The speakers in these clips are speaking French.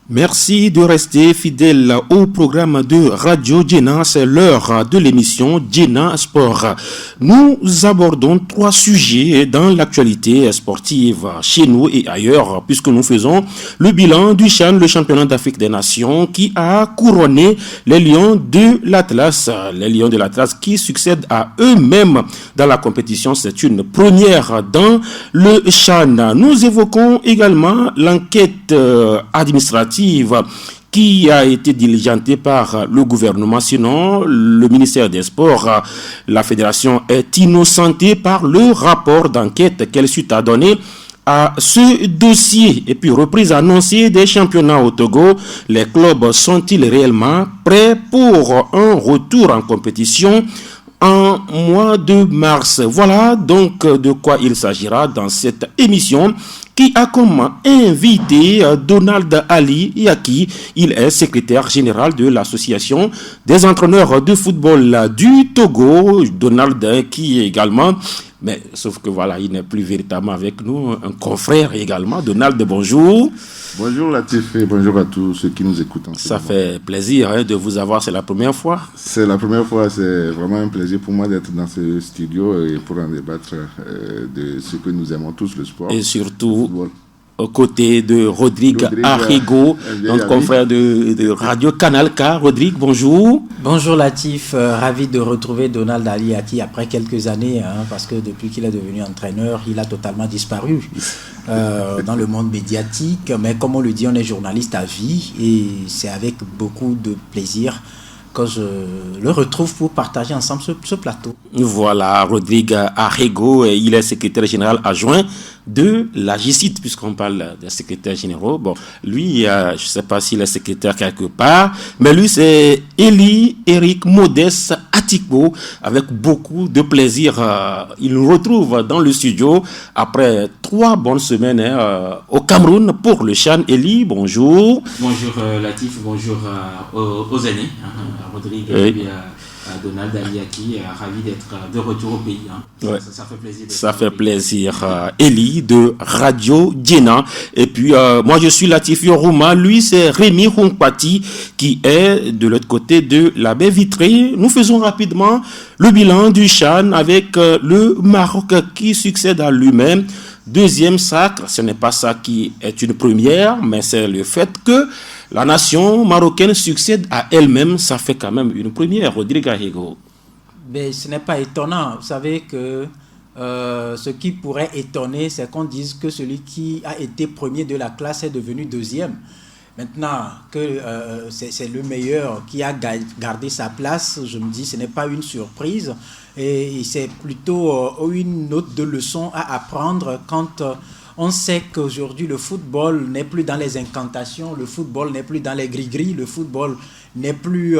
Merci de rester fidèle au programme de Radio Djena. C'est l'heure de l'émission Djena Sport. Nous abordons 3 sujets dans l'actualité sportive chez nous et ailleurs, puisque nous faisons le bilan du CHAN, le championnat d'Afrique des Nations, qui a couronné les Lions de l'Atlas. Les Lions de l'Atlas qui succèdent à eux-mêmes dans la compétition. C'est une première dans le CHAN. Nous évoquons également l'enquête administrative qui a été diligentée par le gouvernement. Sinon, le ministère des Sports, la fédération est innocentée par le rapport d'enquête qu'elle suite à donner à ce dossier. Et puis, reprise annoncée des championnats au Togo, les clubs sont-ils réellement prêts pour un retour en compétition en mois de mars? Voilà donc de quoi il s'agira dans cette émission qui a comme invité Donald Ali Yaki. Il est secrétaire général de l'association des entraîneurs de football du Togo. Donald qui est également, mais sauf que voilà, il n'est plus véritablement avec nous, un confrère également. Donald, bonjour. Bonjour Latif et bonjour à tous ceux qui nous écoutent. Ça fait plaisir de vous avoir, c'est la première fois. C'est la première fois, c'est vraiment un plaisir pour moi d'être dans ce studio et pour en débattre de ce que nous aimons tous, le sport. Et surtout aux côtés de Rodrigue Arrigo, notre confrère de Radio Canal K. Rodrigue, bonjour. Bonjour Latif, ravi de retrouver Donald Ali Yaki après quelques années, parce que depuis qu'il est devenu entraîneur, il a totalement disparu dans le monde médiatique. Mais comme on le dit, on est journaliste à vie et c'est avec beaucoup de plaisir que je le retrouve pour partager ensemble ce plateau. Voilà, Rodrigue Arrigo, il est secrétaire général adjoint de la GICIT, puisqu'on parle des secrétaires généraux. Bon, lui, je ne sais pas s'il est secrétaire quelque part, mais lui, c'est Eli Eric Modeste Atikbo, avec beaucoup de plaisir. Il nous retrouve dans le studio après 3 bonnes semaines au Cameroun pour le CHAN. Eli, bonjour. Bonjour Latif, bonjour aux aînés, Rodrigue et Donald Ali Yaki, ravi d'être de retour au pays. Ouais. Ça fait plaisir. Ça fait plaisir. Eli de Radio Djena. Et puis, moi, je suis Latif Yorouma. Lui, c'est Rémi Hunkpati qui est de l'autre côté de la baie vitrée. Nous faisons rapidement le bilan du CHAN avec le Maroc qui succède à lui-même. Deuxième sacre, ce n'est pas ça qui est une première, mais c'est le fait que la nation marocaine succède à elle-même. Ça fait quand même une première, Rodrigue Arrigo. Mais ce n'est pas étonnant. Vous savez que ce qui pourrait étonner, c'est qu'on dise que celui qui a été premier de la classe est devenu deuxième. Maintenant que c'est le meilleur qui a gardé sa place, je me dis ce n'est pas une surprise et c'est plutôt une note de leçon à apprendre quand on sait qu'aujourd'hui le football n'est plus dans les incantations, le football n'est plus dans les gris-gris, le football n'est plus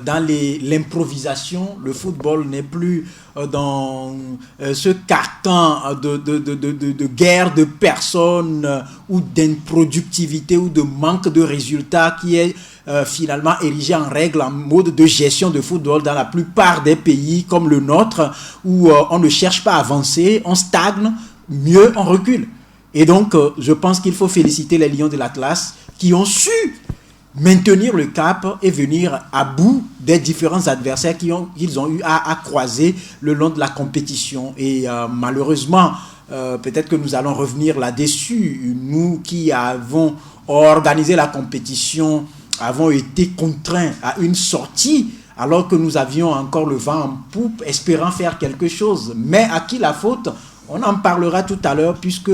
dans l'improvisation, le football n'est plus dans ce carcan de guerre de personnes ou d'improductivité ou de manque de résultats qui est finalement érigé en règle, en mode de gestion de football dans la plupart des pays comme le nôtre où on ne cherche pas à avancer, on stagne, mieux on recule. Et donc je pense qu'il faut féliciter les Lions de l'Atlas qui ont su maintenir le cap et venir à bout des différents adversaires qu'ils ont eu à croiser le long de la compétition. Et malheureusement, peut-être que nous allons revenir là-dessus. Nous qui avons organisé la compétition avons été contraints à une sortie alors que nous avions encore le vent en poupe, espérant faire quelque chose. Mais à qui la faute ? On en parlera tout à l'heure puisque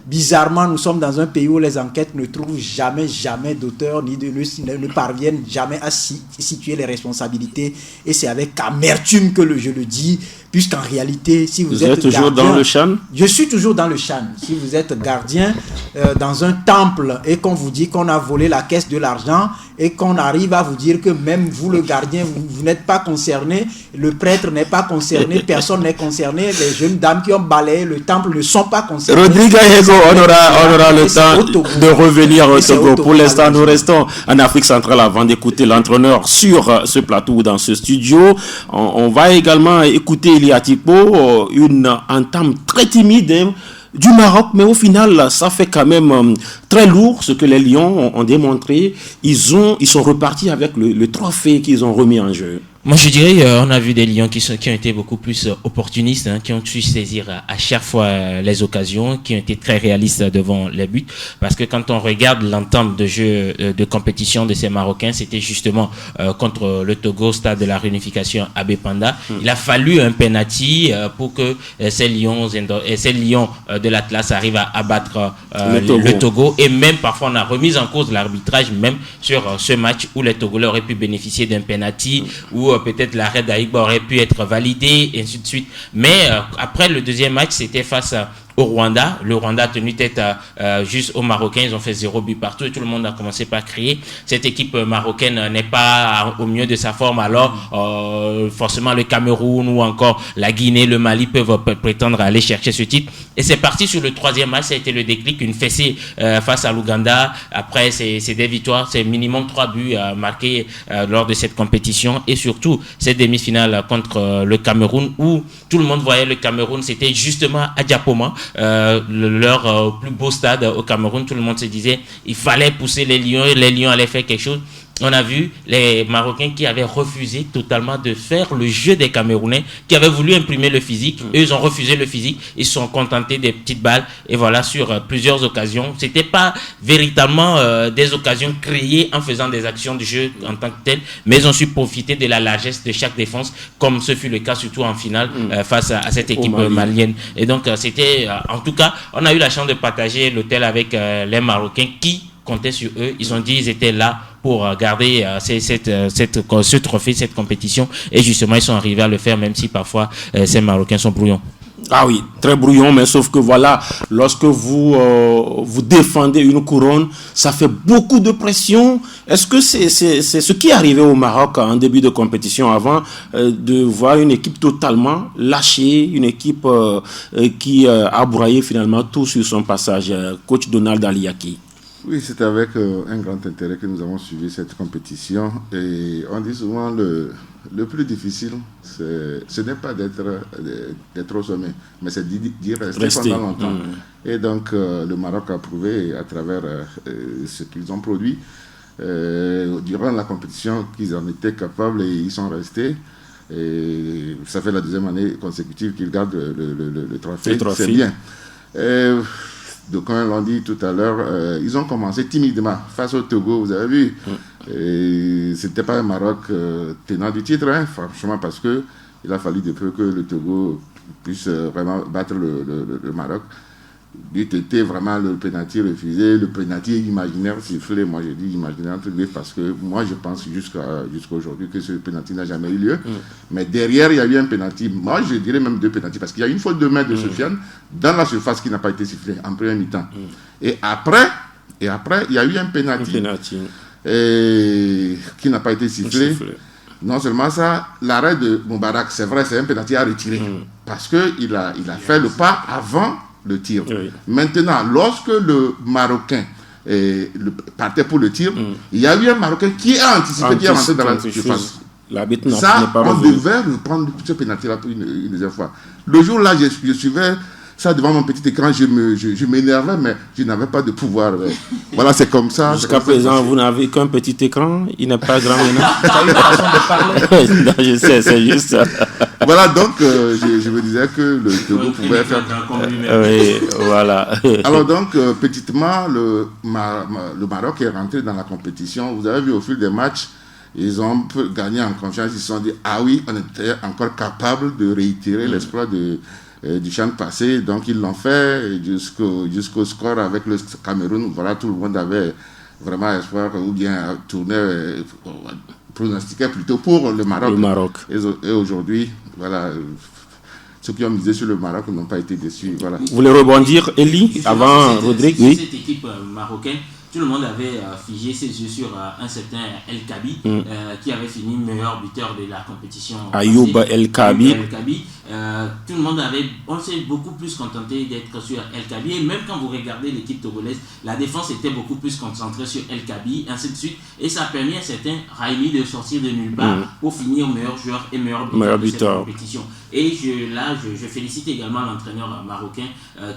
bizarrement nous sommes dans un pays où les enquêtes ne trouvent jamais d'auteur ni ne parviennent jamais à situer les responsabilités et c'est avec amertume que je le dis puisqu'en réalité si vous êtes toujours gardien, dans le CHAN? Je suis toujours dans le CHAN. Si vous êtes gardien dans un temple et qu'on vous dit qu'on a volé la caisse de l'argent et qu'on arrive à vous dire que même vous le gardien vous n'êtes pas concerné, le prêtre n'est pas concerné, personne n'est concerné, les jeunes dames qui ont balayé le temple ne sont pas concernées. Rodrigue Arrigo, on aura le temps de revenir au Togo. Pour l'instant, nous restons en Afrique centrale avant d'écouter l'entraîneur sur ce plateau ou dans ce studio. On va également écouter Elia Tipo, une entame très timide du Maroc, mais au final, ça fait quand même très lourd ce que les Lions ont démontré. Ils sont repartis avec le trophée qu'ils ont remis en jeu. Moi, je dirais, on a vu des Lions qui ont été beaucoup plus opportunistes, qui ont su saisir à chaque fois les occasions, qui ont été très réalistes devant les buts. Parce que quand on regarde l'entame de jeu de compétition de ces Marocains, c'était justement contre le Togo, stade de la réunification Abbé Panda. Il a fallu un penalty pour que ces Lions de l'Atlas arrivent à abattre le Togo. Et même parfois, on a remis en cause l'arbitrage, même sur ce match où les Togolais auraient pu bénéficier d'un penalty, ou peut-être l'arrêt d'Aïba aurait pu être validé, et ainsi de suite. Mais après le deuxième match, c'était face au Rwanda. Le Rwanda a tenu tête juste aux Marocains. Ils ont fait 0 but partout et tout le monde a commencé par crier. Cette équipe marocaine n'est pas au mieux de sa forme. Alors, forcément, le Cameroun ou encore la Guinée, le Mali peuvent prétendre aller chercher ce titre. Et c'est parti sur le troisième match. Ça a été le déclic, une fessée face à l'Ouganda. Après, c'est des victoires. C'est minimum 3 buts marqués lors de cette compétition. Et surtout, cette demi-finale contre le Cameroun où tout le monde voyait le Cameroun. C'était justement à Diapoma. Leur plus beau stade au Cameroun, tout le monde se disait il fallait pousser les Lions allaient faire quelque chose. On a vu les Marocains qui avaient refusé totalement de faire le jeu des Camerounais, qui avaient voulu imprimer le physique. Eux, ils ont refusé le physique. Ils se sont contentés des petites balles. Et voilà, sur plusieurs occasions. C'était pas véritablement des occasions créées en faisant des actions de jeu en tant que telles, mais ils ont su profiter de la largesse de chaque défense, comme ce fut le cas surtout en finale face à cette équipe malienne. Et donc, c'était, en tout cas, on a eu la chance de partager l'hôtel avec les Marocains qui comptaient sur eux. Ils ont dit ils étaient là pour garder ce trophée, cette compétition. Et justement, ils sont arrivés à le faire, même si parfois ces Marocains sont brouillons. Ah oui, très brouillon, mais sauf que voilà, lorsque vous défendez une couronne, ça fait beaucoup de pression. Est-ce que c'est ce qui est arrivé au Maroc en début de compétition avant de voir une équipe totalement lâchée, une équipe qui a broyé finalement tout sur son passage, coach Donald Aliaki? Oui, c'est avec un grand intérêt que nous avons suivi cette compétition. Et on dit souvent le plus difficile, ce n'est pas d'être au sommet, mais c'est d'y rester pendant longtemps. Et donc, le Maroc a prouvé à travers ce qu'ils ont produit durant la compétition qu'ils en étaient capables et ils sont restés. Et ça fait la deuxième année consécutive qu'ils gardent le trophée. C'est bien. Donc, comme l'on dit tout à l'heure, ils ont commencé timidement face au Togo, vous avez vu. Ce n'était pas un Maroc tenant du titre, franchement, parce qu'il a fallu de peu que le Togo puisse vraiment battre le Maroc. Il était vraiment le pénalty refusé, le pénalty imaginaire sifflé. Moi, je dis imaginaire entre guillemets parce que moi, je pense jusqu'à aujourd'hui que ce pénalty n'a jamais eu lieu. Mais derrière, il y a eu un pénalty. Moi, je dirais même 2 pénaltys parce qu'il y a une faute de main de Sofiane dans la surface qui n'a pas été sifflée en première mi-temps. Et après, il y a eu un pénalty qui n'a pas été sifflé. Non seulement ça, l'arrêt de Moubarak, c'est vrai, c'est un pénalty à retirer parce qu'il a fait le pas avant le tir. Maintenant, lorsque le Marocain partait pour le tir, il y a eu un Marocain qui a anticipé, qui est rentré dans la surface. Ça, on devait reprendre ce pénalty-là une deuxième fois. Le jour-là, je suivais ça devant mon petit écran, je m'énervais, mais je n'avais pas de pouvoir. Voilà, c'est comme ça. Jusqu'à présent, vous n'avez qu'un petit écran, il n'est pas grand maintenant. Tu as une façon de parler. Non, je sais, c'est juste ça. Voilà, donc je me disais que le Togo pouvait faire. Oui, voilà. Alors donc, petitement, le Maroc est rentré dans la compétition. Vous avez vu au fil des matchs, ils ont gagné en confiance. Ils se sont dit, ah oui, on était encore capable de réitérer l'exploit du champ passé, donc ils l'ont fait jusqu'au score avec le Cameroun. Voilà, tout le monde avait vraiment espoir ou bien pronostiquait plutôt pour le Maroc. Et aujourd'hui, voilà, ceux qui ont misé sur le Maroc n'ont pas été déçus. Voilà. Vous voulez rebondir, Elie, avant Rodrigue? Oui. Cette équipe marocaine, tout le monde avait figé ses yeux sur un certain El Kabi, qui avait fini meilleur buteur de la compétition. Ayoub El Kabi. On s'est beaucoup plus contenté d'être sur El Kabi, et même quand vous regardez l'équipe togolaise, la défense était beaucoup plus concentrée sur El Kabi, ainsi de suite, et ça a permis à certains Raimi de sortir de nulle part pour finir meilleur joueur et meilleur buteur de cette compétition. Et je félicite également l'entraîneur marocain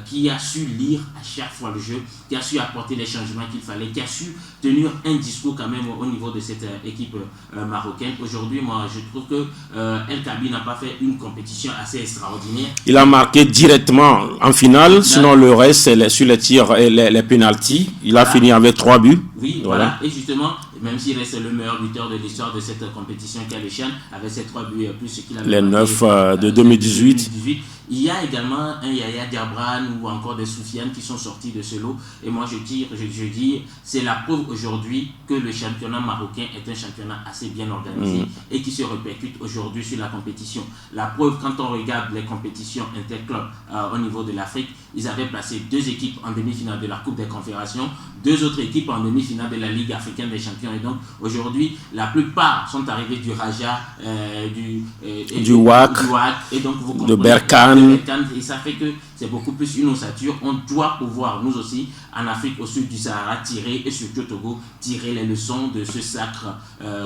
qui a su lire à chaque fois le jeu, qui a su apporter les changements qu'il fallait, qui a su tenir un discours quand même au niveau de cette équipe marocaine. Aujourd'hui, moi, je trouve que El Kabi n'a pas fait une compétition assez extraordinaire. Il a marqué directement en finale, sinon le reste, c'est sur les tirs et les pénaltys. Il a fini avec 3 buts. Oui, voilà. Et justement, même s'il reste le meilleur buteur de l'histoire de cette compétition qui a le Chan, avec ses 3 buts plus ce qu'il avait les 9 de 2018. Il y a également un Yaya Diabran ou encore des Soufiane qui sont sortis de ce lot. Et moi, je dis, c'est la preuve aujourd'hui que le championnat marocain est un championnat assez bien organisé et qui se répercute aujourd'hui sur la compétition. La preuve, quand on regarde les compétitions interclubs au niveau de l'Afrique, ils avaient placé 2 équipes en demi-finale de la Coupe des Confédérations, 2 autres équipes en demi-finale de la Ligue africaine des champions. Et donc, aujourd'hui, la plupart sont arrivés du Raja, du WAC, et donc vous de Berkane. Et ça fait que c'est beaucoup plus une ossature. On doit pouvoir, nous aussi, en Afrique, au sud du Sahara, tirer, et surtout au Togo, tirer les leçons de ce sacre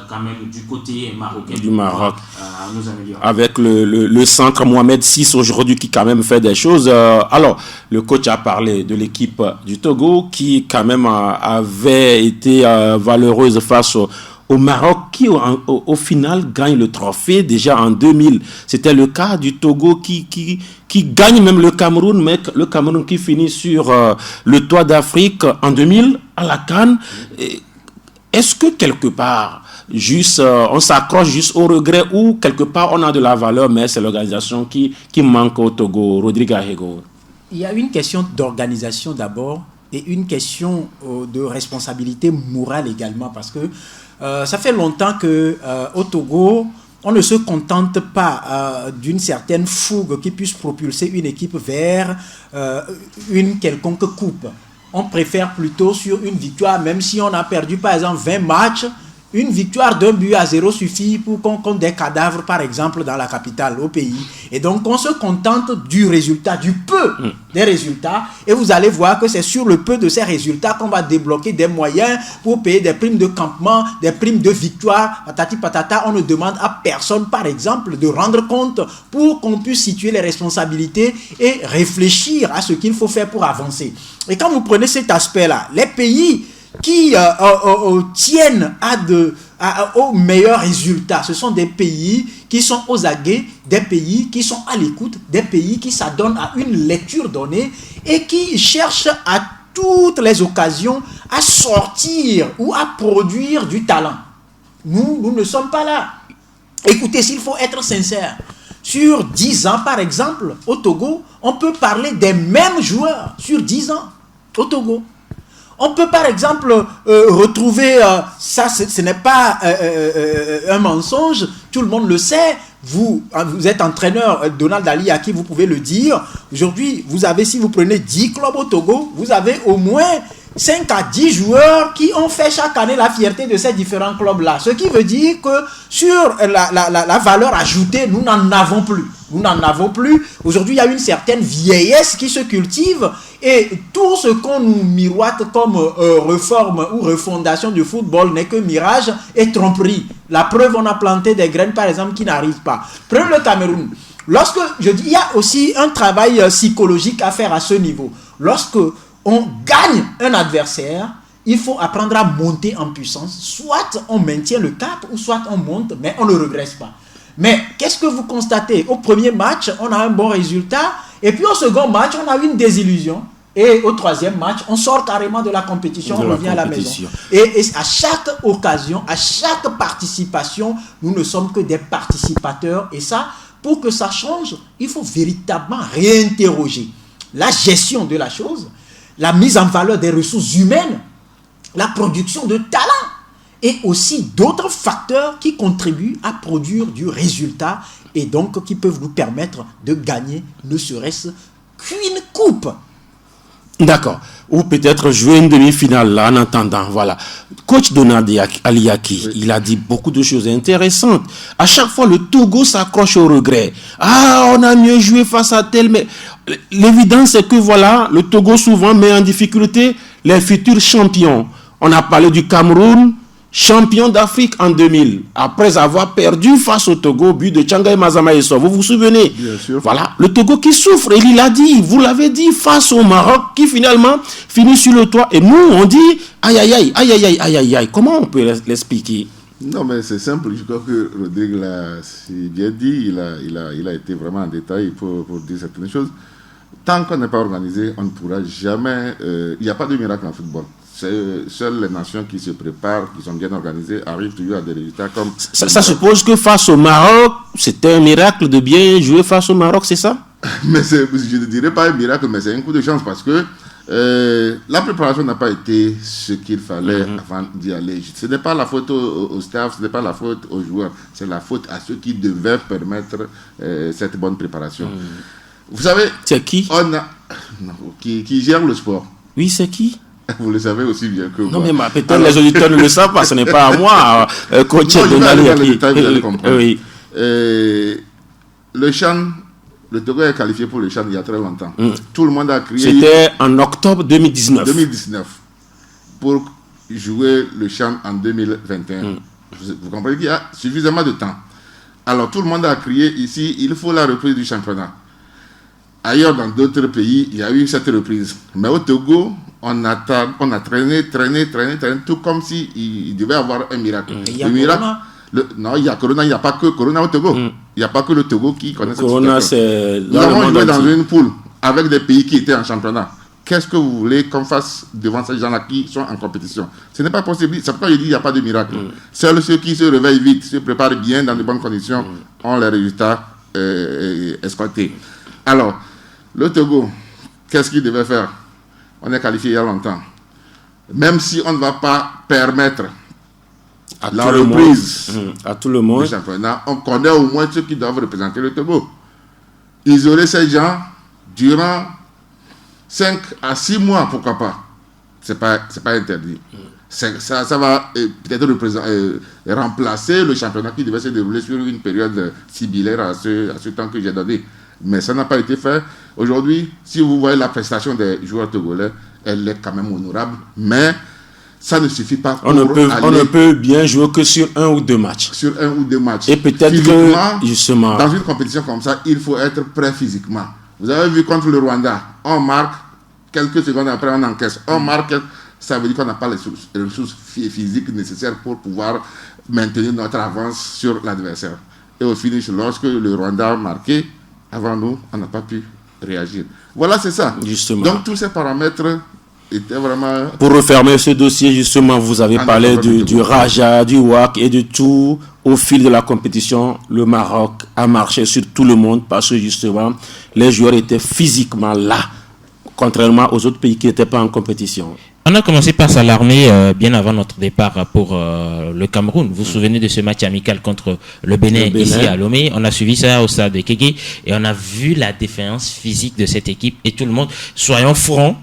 quand même du côté marocain. Du Maroc. Nous améliorer. Avec le centre Mohamed VI aujourd'hui qui quand même fait des choses. Alors, le coach a parlé de l'équipe du Togo qui quand même avait été valeureuse face au Maroc qui au final gagne le trophée déjà en 2000. C'était le cas du Togo qui gagne même le Cameroun, mais le Cameroun qui finit sur le toit d'Afrique en 2000 à la CAN. Est-ce que quelque part, juste on s'accroche juste au regret ou quelque part on a de la valeur, mais c'est l'organisation qui manque au Togo? Rodrigue Ahego. Il y a une question d'organisation d'abord et une question de responsabilité morale également, parce que ça fait longtemps qu'au Togo, on ne se contente pas d'une certaine fougue qui puisse propulser une équipe vers une quelconque coupe. On préfère plutôt sur une victoire, même si on a perdu par exemple 20 matchs, une victoire d'1-0 suffit pour qu'on compte des cadavres, par exemple, dans la capitale, au pays. Et donc, on se contente du résultat, du peu des résultats. Et vous allez voir que c'est sur le peu de ces résultats qu'on va débloquer des moyens pour payer des primes de campement, des primes de victoire. Patati patata, on ne demande à personne, par exemple, de rendre compte pour qu'on puisse situer les responsabilités et réfléchir à ce qu'il faut faire pour avancer. Et quand vous prenez cet aspect-là, les pays qui tiennent aux meilleurs résultats, ce sont des pays qui sont aux aguets, des pays qui sont à l'écoute, des pays qui s'adonnent à une lecture donnée et qui cherchent à toutes les occasions à sortir ou à produire du talent. Nous ne sommes pas là. Écoutez, s'il faut être sincère, sur 10 ans par exemple, au Togo, on peut parler des mêmes joueurs sur 10 ans au Togo. On peut par exemple retrouver, ça ce n'est pas un mensonge, tout le monde le sait, vous êtes entraîneur, Donald Ali, à qui vous pouvez le dire. Aujourd'hui, vous avez, si vous prenez 10 clubs au Togo, vous avez au moins 5 à 10 joueurs qui ont fait chaque année la fierté de ces différents clubs-là. Ce qui veut dire que sur la valeur ajoutée, nous n'en avons plus. Nous n'en avons plus. Aujourd'hui, il y a une certaine vieillesse qui se cultive et tout ce qu'on nous miroite comme réforme ou refondation du football n'est que mirage et tromperie. La preuve, on a planté des graines, par exemple, qui n'arrivent pas. Prenez le Cameroun. Lorsque je dis, il y a aussi un travail psychologique à faire à ce niveau. Lorsque on gagne un adversaire, il faut apprendre à monter en puissance. Soit on maintient le cap, ou soit on monte, mais on ne regresse pas. Mais qu'est-ce que vous constatez? Au premier match, on a un bon résultat, et puis au second match, on a une désillusion. Et au troisième match, on sort carrément de la compétition, on revient à la maison. Et à chaque occasion, à chaque participation, nous ne sommes que des participateurs. Et ça, pour que ça change, il faut véritablement réinterroger la gestion de la chose, la mise en valeur des ressources humaines, la production de talent et aussi d'autres facteurs qui contribuent à produire du résultat et donc qui peuvent nous permettre de gagner ne serait-ce qu'une coupe. D'accord. Ou peut-être jouer une demi-finale là en attendant. Voilà. Coach Donald Aliaki, oui. Il a dit beaucoup de choses intéressantes. À chaque fois, le Togo s'accroche au regret. Ah, on a mieux joué face à tel, mais l'évidence c'est que voilà, le Togo souvent met en difficulté les futurs champions. On a parlé du Cameroun, champion d'Afrique en 2000, après avoir perdu face au Togo, but de Tchangaï Mazamaïso. Vous vous souvenez? Bien sûr. Voilà, le Togo qui souffre, et il a dit, vous l'avez dit, face au Maroc, qui finalement finit sur le toit. Et nous, on dit, aïe, aïe, aïe, aïe, aïe, aïe, aïe, aïe. Comment on peut l'expliquer? Non, mais c'est simple. Je crois que Rodrigue l'a bien dit. Il a été vraiment en détail pour dire certaines choses. Tant qu'on n'est pas organisé, on ne pourra jamais... Il n'y a pas de miracle en football. Seules les nations qui se préparent, qui sont bien organisées, arrivent toujours à des résultats comme... Ça suppose que face au Maroc, c'était un miracle de bien jouer face au Maroc, c'est ça? Mais je ne dirais pas un miracle, mais c'est un coup de chance parce que la préparation n'a pas été ce qu'il fallait avant d'y aller. Ce n'est pas la faute au staff, ce n'est pas la faute aux joueurs, c'est la faute à ceux qui devaient permettre cette bonne préparation. Vous savez... C'est qui? Qui gère le sport. Oui, c'est qui? Vous le savez aussi bien que moi. Non, mais peut-être les auditeurs ne le savent pas, ce n'est pas à moi, coach Donald. Oui. Le CHAN, le Togo est qualifié pour le CHAN il y a très longtemps. Tout le monde a crié... C'était en octobre 2019. 2019. Pour jouer le CHAN en 2021. Vous comprenez qu'il y a suffisamment de temps. Alors, tout le monde a crié ici, il faut la reprise du championnat. Ailleurs, dans d'autres pays, il y a eu cette reprise. Mais au Togo, on a traîné, tout comme s'il devait y avoir un miracle. Il y a Corona. Non, il y a Corona, il n'y a pas que Corona au Togo. Il n'y a pas que le Togo qui connaît cette situation. Corona, c'est... Nous avons joué dans une poule avec des pays qui étaient en championnat. Qu'est-ce que vous voulez qu'on fasse devant ces gens-là qui sont en compétition? Ce n'est pas possible. C'est pourquoi je dis qu'il n'y a pas de miracle. Seuls ceux qui se réveillent vite, se préparent bien dans de bonnes conditions, ont les résultats escomptés. Alors, le Togo, qu'est-ce qu'il devait faire? On est qualifié il y a longtemps. Même si on ne va pas permettre à la reprise à tout le monde du championnat, on connaît au moins ceux qui doivent représenter le Togo. Isoler ces gens durant 5 à 6 mois, pourquoi pas? C'est pas interdit. Ça va peut-être remplacer le championnat qui devait se dérouler sur une période similaire à ce temps que j'ai donné. Mais ça n'a pas été fait. Aujourd'hui, si vous voyez la prestation des joueurs togolais, elle est quand même honorable. Mais ça ne suffit pas pour on ne peut bien jouer que sur 1 ou 2 matchs. Sur 1 ou 2 matchs. Et peut-être que, justement... Dans une compétition comme ça, il faut être prêt physiquement. Vous avez vu contre le Rwanda, on marque, quelques secondes après on encaisse. On marque, ça veut dire qu'on n'a pas les ressources physiques nécessaires pour pouvoir maintenir notre avance sur l'adversaire. Et au finish, lorsque le Rwanda a marqué, avant nous, on n'a pas pu réagir. Voilà, c'est ça. Justement. Donc, tous ces paramètres étaient vraiment... Pour refermer ce dossier, justement, vous avez parlé du Raja, du WAC et de tout. Au fil de la compétition, le Maroc a marché sur tout le monde parce que, justement, les joueurs étaient physiquement là, contrairement aux autres pays qui n'étaient pas en compétition. On a commencé par s'alarmer bien avant notre départ pour le Cameroun. Vous vous souvenez de ce match amical contre le Bénin ici à Lomé? On a suivi ça au stade de Kégué et on a vu la défaillance physique de cette équipe et tout le monde, soyons francs,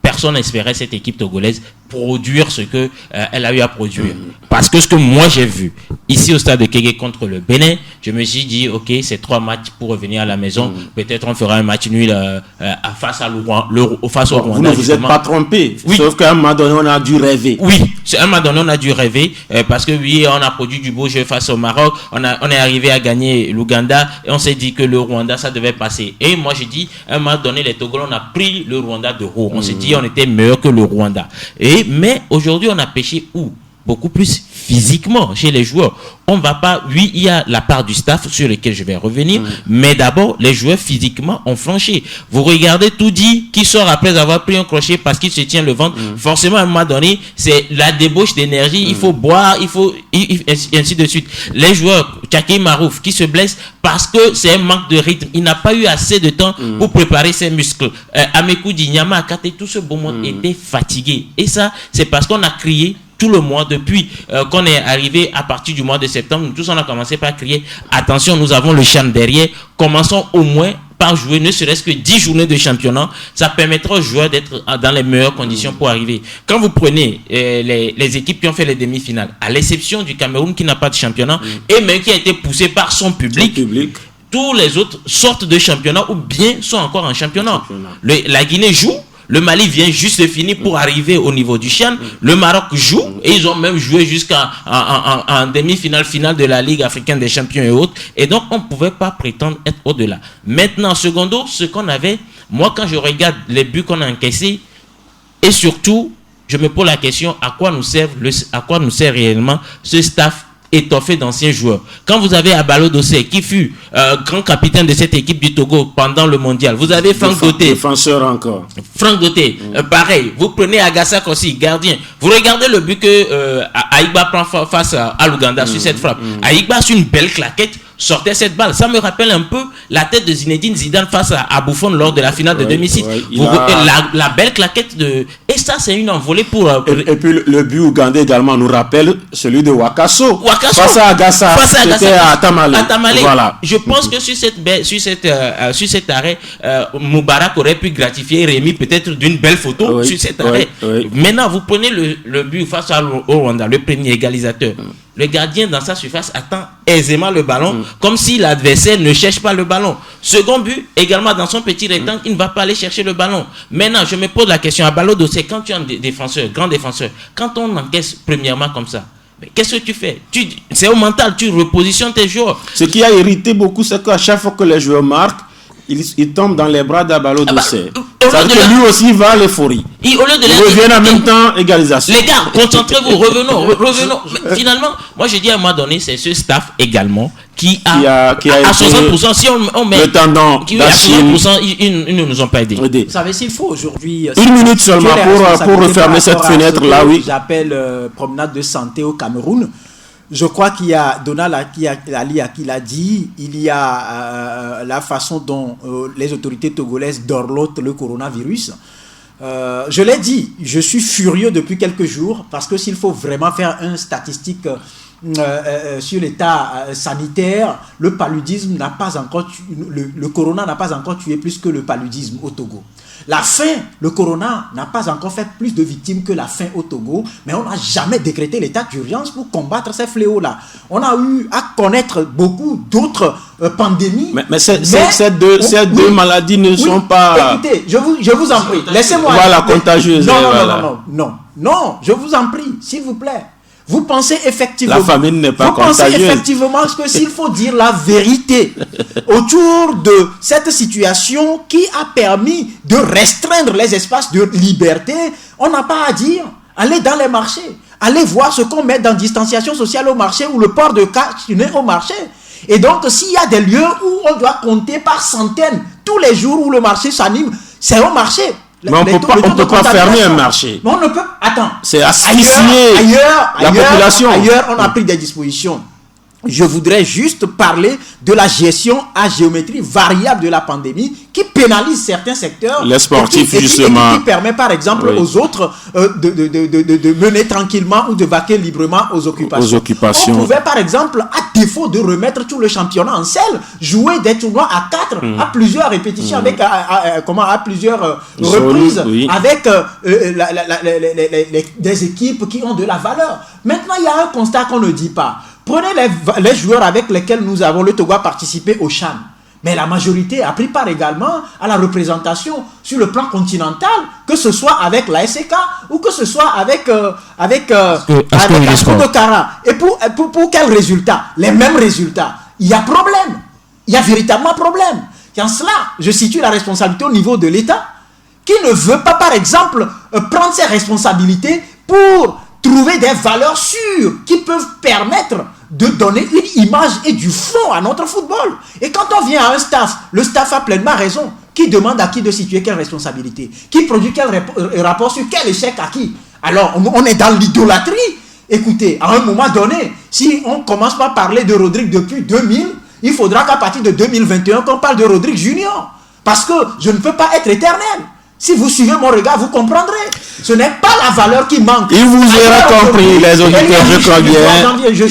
personne n'espérait cette équipe togolaise produire ce que elle a eu à produire. Parce que ce que moi j'ai vu ici au stade de Kégué contre le Bénin, je me suis dit ok, c'est 3 matchs pour revenir à la maison. Peut-être on fera un match nul face au Rwanda. Vous ne vous êtes pas trompé. Oui. Sauf qu'à un moment donné on a dû rêver. Oui, à un moment donné on a dû rêver parce que oui, on a produit du beau jeu face au Maroc. On est arrivé à gagner l'Ouganda et on s'est dit que le Rwanda ça devait passer. Et moi j'ai dit à un moment donné les Togolais on a pris le Rwanda de haut. On s'est dit on était meilleur que le Rwanda. Mais aujourd'hui, on a pêché où? Beaucoup plus physiquement chez les joueurs. On va pas, oui, il y a la part du staff sur lequel je vais revenir, mais d'abord, les joueurs physiquement ont flanché. Vous regardez tout dit qui sort après avoir pris un crochet parce qu'il se tient le ventre. Forcément, à un moment donné, c'est la débauche d'énergie. Il faut boire, et ainsi de suite. Les joueurs, Tchaki Marouf, qui se blesse parce que c'est un manque de rythme. Il n'a pas eu assez de temps pour préparer ses muscles. Amekou Dinyama, Akate, tout ce beau monde était fatigué. Et ça, c'est parce qu'on a crié tout le mois, depuis qu'on est arrivé à partir du mois de septembre, nous tous on a commencé par crier attention, nous avons le CHAN derrière, commençons au moins par jouer, ne serait-ce que 10 journées de championnat, ça permettra aux joueurs d'être dans les meilleures conditions pour arriver. Quand vous prenez les équipes qui ont fait les demi-finales, à l'exception du Cameroun qui n'a pas de championnat, et même qui a été poussé par son public. Tous les autres sortent de championnat ou bien sont encore en championnat. La Guinée joue. Le Mali vient juste de finir pour arriver au niveau du CHAN. Le Maroc joue et ils ont même joué jusqu'à en demi-finale finale de la Ligue africaine des champions et autres. Et donc, on ne pouvait pas prétendre être au-delà. Maintenant, secondo, ce qu'on avait, moi, quand je regarde les buts qu'on a encaissés, et surtout, je me pose la question, à quoi nous sert réellement ce staff étoffé d'anciens joueurs. Quand vous avez Abalo Dossé, qui fut grand capitaine de cette équipe du Togo pendant le mondial, vous avez Franck Doté. Défenseur encore. Franck Doté, pareil. Vous prenez Agassak aussi, gardien. Vous regardez le but que Aïgba prend face à l'Ouganda sur cette frappe. Aïgba, sur une belle claquette, sortait cette balle. Ça me rappelle un peu la tête de Zinedine Zidane face à Buffon lors de la finale de 2006. La belle claquette de... Et ça, c'est une envolée pour... Et puis le but ougandais également nous rappelle celui de Wakaso. Face à Agassa, c'était à Tamale. Voilà. Je pense que sur cet arrêt, Moubarak aurait pu gratifier Rémi peut-être d'une belle photo sur cet arrêt. Maintenant, vous prenez le but face au Rwanda, le premier égalisateur. Le gardien dans sa surface attend aisément le ballon, comme si l'adversaire ne cherche pas le ballon. Second but, également dans son petit rectangle, il ne va pas aller chercher le ballon. Maintenant, je me pose la question, à Abalo Dossé, quand tu es un défenseur, grand défenseur, quand on encaisse premièrement comme ça, mais qu'est-ce que tu fais? C'est au mental, tu repositionnes tes joueurs. Ce qui a irrité beaucoup, c'est qu'à chaque fois que les joueurs marquent, il tombe dans les bras d'Abalo Dossé. Ça veut dire que lui aussi va à l'euphorie. Il revient en même temps, égalisation. Les gars, concentrez-vous, revenons. Finalement, moi je dis à un moment donné, c'est ce staff également qui a à 60%, si on met le tendon d'Achille, ils ne nous ont pas aidés. Vous savez, s'il faut aujourd'hui... Une minute seulement pour refermer cette fenêtre-là, oui. J'appelle promenade de santé au Cameroun. Je crois qu'il y a Donald Ali qui l'a dit, il y a la façon dont les autorités togolaises dorlotent le coronavirus. Je l'ai dit, je suis furieux depuis quelques jours parce que s'il faut vraiment faire une statistique sur l'état sanitaire, le paludisme n'a pas encore le corona n'a pas encore tué plus que le paludisme au Togo. La faim, le corona n'a pas encore fait plus de victimes que la faim au Togo, mais on n'a jamais décrété l'état d'urgence pour combattre ces fléaux-là. On a eu à connaître beaucoup d'autres pandémies. Mais ces deux maladies ne sont pas... Écoutez, je vous en prie, laissez-moi... Voilà, contagieuse. Non, je vous en prie, s'il vous plaît. Vous pensez effectivement... La famine n'est pas contagieuse. Vous pensez effectivement que s'il faut dire la vérité autour de cette situation qui a permis de restreindre les espaces de liberté, on n'a pas à dire. Allez dans les marchés. Allez voir ce qu'on met dans distanciation sociale au marché ou le port de casque au marché. Et donc, s'il y a des lieux où on doit compter par centaines tous les jours où le marché s'anime, c'est au marché. Mais on ne peut pas fermer un marché. Mais on ne peut... Attends. C'est asphyxier la population. Ailleurs, on a pris des dispositions. Je voudrais juste parler de la gestion à géométrie variable de la pandémie qui pénalise certains secteurs. Les sportifs, justement. Qui permet, par exemple, aux autres de mener tranquillement ou de vaquer librement aux occupations. On pouvait, par exemple, à défaut de remettre tout le championnat en selle, jouer des tournois à 4, à plusieurs répétitions, avec à plusieurs reprises, avec des équipes qui ont de la valeur. Maintenant, il y a un constat qu'on ne dit pas. Prenez les joueurs avec lesquels le Togo a participé au CHAN. Mais la majorité a pris part également à la représentation sur le plan continental, que ce soit avec la SEK ou que ce soit avec Asco de Kara. Et pour quels résultats? Les mêmes résultats. Il y a problème. Il y a véritablement problème. Et en cela, je situe la responsabilité au niveau de l'État qui ne veut pas, par exemple, prendre ses responsabilités pour trouver des valeurs sûres qui peuvent permettre de donner une image et du fond à notre football. Et quand on vient à un staff, le staff a pleinement raison. Qui demande à qui de situer quelle responsabilité? Qui produit quel rapport sur quel échec à qui? Alors, on est dans l'idolâtrie. Écoutez, à un moment donné, si on commence par parler de Rodrigue depuis 2000, il faudra qu'à partir de 2021, qu'on parle de Rodrigue Junior. Parce que je ne peux pas être éternel. Si vous suivez mon regard, vous comprendrez. Ce n'est pas la valeur qui manque. Il vous aura compris, les auditeurs, je crois bien.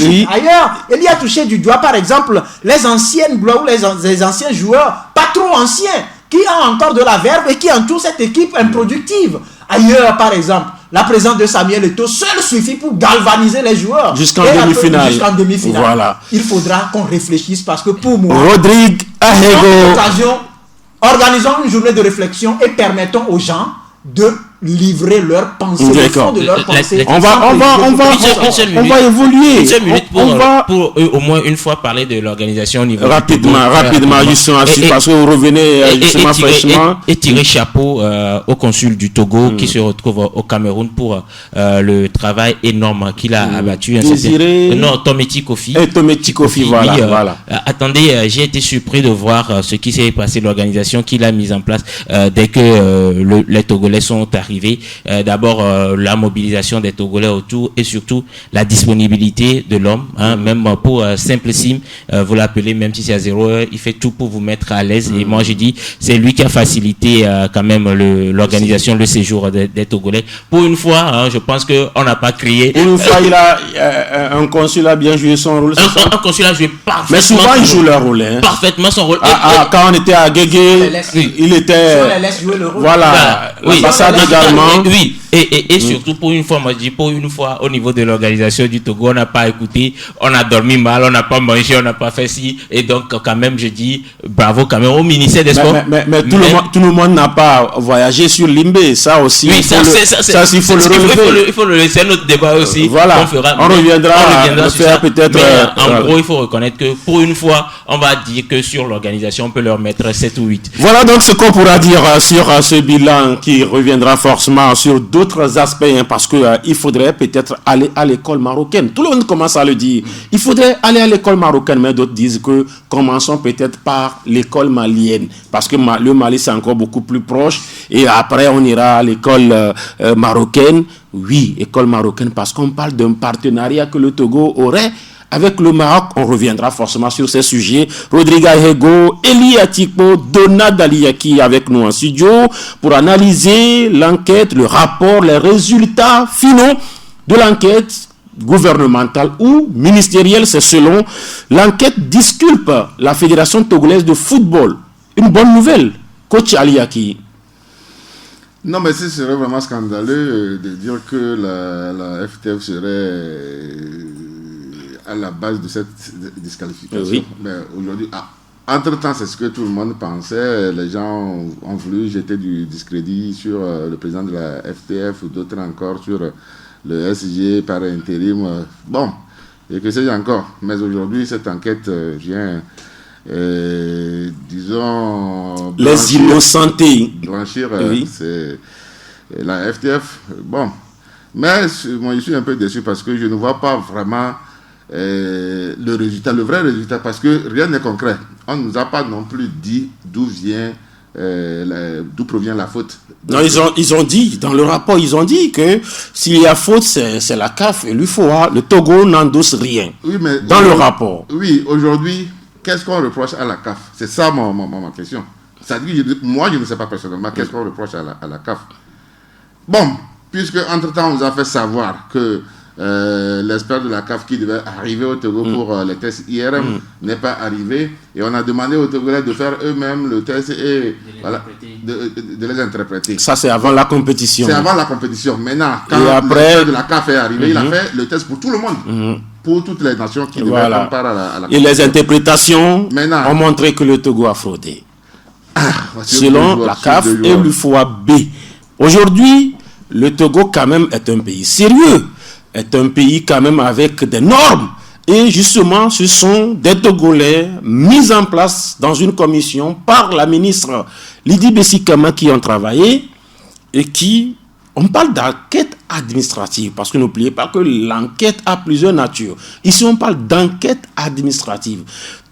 Oui. Ailleurs, il y a touché du doigt, par exemple, les anciennes gloires ou les anciens joueurs, pas trop anciens, qui ont encore de la verve et qui entourent cette équipe improductive. Ailleurs, par exemple, la présence de Samuel Eto'o seul suffit pour galvaniser les joueurs. Jusqu'en demi-finale. Voilà. Il faudra qu'on réfléchisse parce que pour moi, Rodrigue Ahego, organisons une journée de réflexion et permettons aux gens de livrer leurs pensées. On va évoluer. Une seule minute pour au moins une fois parler de l'organisation au niveau rapidement, justement, parce que vous revenez justement fraîchement. Et tirer chapeau au consul du Togo qui se retrouve au Cameroun pour le travail énorme qu'il a abattu. Tometi Kofi. Tometi Kofi, voilà. Attendez, j'ai été surpris de voir ce qui s'est passé, l'organisation qu'il a mise en place dès que les Togolais sont arrivés. D'abord, la mobilisation des Togolais autour et surtout la disponibilité de l'homme, même pour simple sim, vous l'appelez, même si c'est à 0 heure, il fait tout pour vous mettre à l'aise. Et moi, je dis, c'est lui qui a facilité quand même l'organisation, le séjour des Togolais. Pour une fois, je pense qu'on n'a pas crié. Pour une fois, il a un consul a bien joué son rôle. Un consul a joué parfaitement. Mais souvent, il joue leur rôle. Parfaitement son rôle. Quand on était à Guégué, il était. Voilà. L'ambassade également. Oui. Et surtout, pour une fois, moi je dis, pour une fois, au niveau de l'organisation du Togo, on n'a pas écouté, on a dormi mal, on n'a pas mangé, on n'a pas fait ci. Et donc, quand même, je dis, bravo quand même au ministère des Sports. Mais tout le monde n'a pas voyagé sur Limbé. Ça aussi, oui, il faut le relever. Il faut le laisser, notre débat aussi. Voilà, on reviendra à faire peut-être. En gros, il faut reconnaître que pour une fois, on va dire que sur l'organisation, on peut leur mettre 7 ou 8. Voilà donc ce qu'on pourra dire sur ce bilan qui reviendra forcément sur d'autres aspects, parce que il faudrait peut-être aller à l'école marocaine. Tout le monde commence à le dire. Il faudrait aller à l'école marocaine, mais d'autres disent que commençons peut-être par l'école malienne, parce que le Mali c'est encore beaucoup plus proche, et après on ira à l'école marocaine. Oui, école marocaine, parce qu'on parle d'un partenariat que le Togo aurait avec le Maroc. On reviendra forcément sur ces sujets. Rodrigue Ahego, Eli Atipo, Donald Aliaki avec nous en studio pour analyser l'enquête, le rapport, les résultats finaux de l'enquête gouvernementale ou ministérielle. C'est selon l'enquête disculpe la Fédération togolaise de football. Une bonne nouvelle, coach Aliaki. Non, mais ce serait vraiment scandaleux de dire que la FTF serait à la base de cette disqualification. Oui. Mais aujourd'hui, entre-temps, c'est ce que tout le monde pensait. Les gens ont voulu jeter du discrédit sur le président de la FTF ou d'autres encore sur le SG par intérim. Bon, et que sais-je encore. Mais aujourd'hui, cette enquête vient, disons... Les innocentés. Blanchir, oui. C'est la FTF. Bon, mais moi, je suis un peu déçu parce que je ne vois pas vraiment le résultat, le vrai résultat, parce que rien n'est concret. On ne nous a pas non plus dit d'où provient la faute. Non, ils ont dit, dans le rapport, ils ont dit que s'il y a faute, c'est la CAF et l'UFOA. Le Togo n'endosse rien. Oui, mais dans le rapport. Oui, aujourd'hui, qu'est-ce qu'on reproche à la CAF? C'est ça ma question. C'est-à-dire, moi, je ne sais pas personnellement qu'est-ce qu'on reproche à la CAF. Bon, puisque entre-temps, on nous a fait savoir que l'expert de la CAF qui devait arriver au Togo pour les tests IRM n'est pas arrivé, et on a demandé aux Togolais de faire eux-mêmes le test et de les interpréter. Ça, c'est avant la compétition. C'est avant la compétition. Maintenant, quand l'expert de la CAF est arrivé, il a fait le test pour tout le monde, pour toutes les nations qui devaient prendre part à la compétition. Et les interprétations ont montré que le Togo a fraudé. Selon la CAF et l'UFOA B. Aujourd'hui, le Togo quand même est un pays sérieux, est un pays quand même avec des normes. Et justement, ce sont des Togolais mis en place dans une commission par la ministre Lydie Bessikama qui ont travaillé et qui, on parle d'enquête administrative, parce que n'oubliez pas que l'enquête a plusieurs natures. Ici, on parle d'enquête administrative.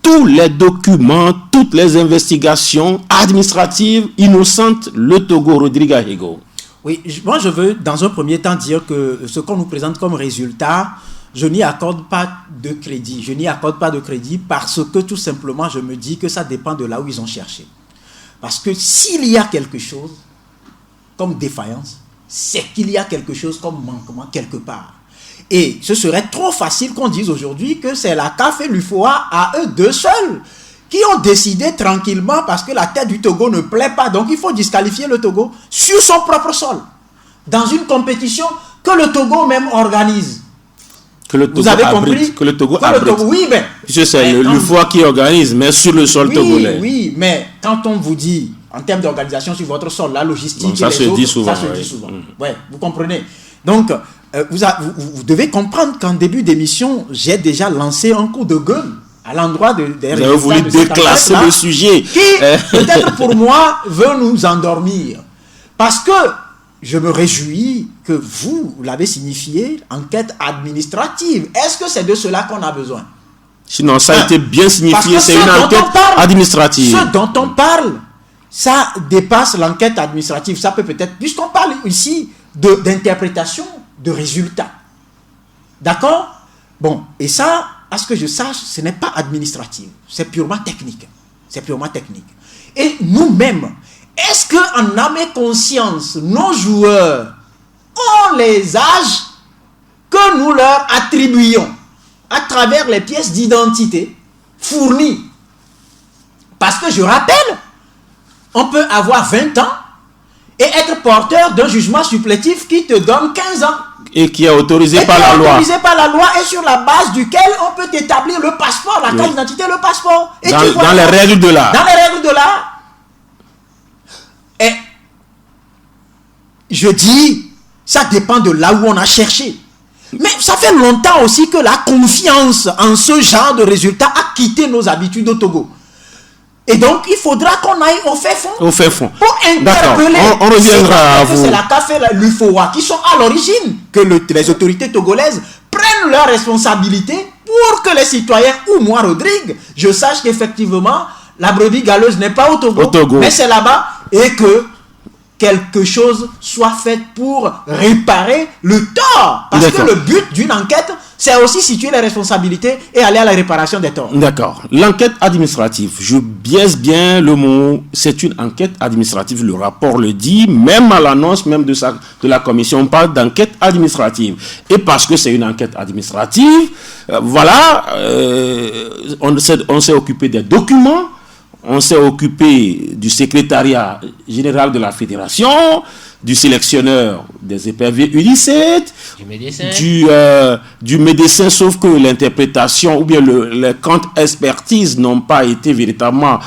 Tous les documents, toutes les investigations administratives innocentes, le Togo, Rodrigue Ahego. Oui, moi je veux dans un premier temps dire que ce qu'on nous présente comme résultat, je n'y accorde pas de crédit. Je n'y accorde pas de crédit parce que tout simplement je me dis que ça dépend de là où ils ont cherché. Parce que s'il y a quelque chose comme défaillance, c'est qu'il y a quelque chose comme manquement quelque part. Et ce serait trop facile qu'on dise aujourd'hui que c'est la CAF et l'UFOA à eux deux seuls qui ont décidé tranquillement parce que la tête du Togo ne plaît pas, donc il faut disqualifier le Togo sur son propre sol, dans une compétition que le Togo même organise. Que le Togo Vous avez abrite, compris que le Togo abrite. Oui, mais... C'est l'UFOA qui organise, mais sur le sol togolais. Oui, mais quand on vous dit, en termes d'organisation sur votre sol, la logistique, bon, ça se dit souvent. Ouais, vous comprenez. Donc, vous devez comprendre qu'en début d'émission, j'ai déjà lancé un coup de gueule à l'endroit des résultats. Vous avez voulu déclasser le sujet. Qui, peut-être pour moi, veut nous endormir. Parce que je me réjouis que vous l'avez signifié, enquête administrative. Est-ce que c'est de cela qu'on a besoin? Sinon, ça a été bien signifié, c'est une enquête administrative. Ce dont on parle, ça dépasse l'enquête administrative. Ça peut-être, puisqu'on parle ici d'interprétation de résultats. D'accord? Bon, et ça, à ce que je sache, ce n'est pas administratif. C'est purement technique. C'est purement technique. Et nous-mêmes, est-ce qu'en âme et conscience, nos joueurs ont les âges que nous leur attribuons à travers les pièces d'identité fournies? Parce que je rappelle, on peut avoir 20 ans et être porteur d'un jugement supplétif qui te donne 15 ans. Et qui est autorisé par la loi. Autorisé par la loi et sur la base duquel on peut établir le passeport, la carte d'identité, le passeport. Et dans les règles de l'art. Dans les règles de l'art. Et je dis, ça dépend de là où on a cherché. Mais ça fait longtemps aussi que la confiance en ce genre de résultats a quitté nos habitudes au Togo. Et donc, il faudra qu'on aille au fait fond. Au fait fond. Pour interpeller. On reviendra à vous. C'est la CAF et l'UFOA qui sont à l'origine que les autorités togolaises prennent leurs responsabilités pour que les citoyens, ou moi, Rodrigue, je sache qu'effectivement, la brebis galeuse n'est pas au Togo. Mais c'est là-bas et que quelque chose soit fait pour réparer le tort. Parce que le but d'une enquête, c'est aussi situer les responsabilités et aller à la réparation des torts. D'accord. L'enquête administrative, je biaise bien le mot, c'est une enquête administrative, le rapport le dit, même à l'annonce même de la commission, on parle d'enquête administrative. Et parce que c'est une enquête administrative, on s'est occupé des documents, on s'est occupé du secrétariat général de la fédération, du sélectionneur des éperviers U17, du médecin, sauf que l'interprétation ou bien les comptes expertises n'ont pas été véritablement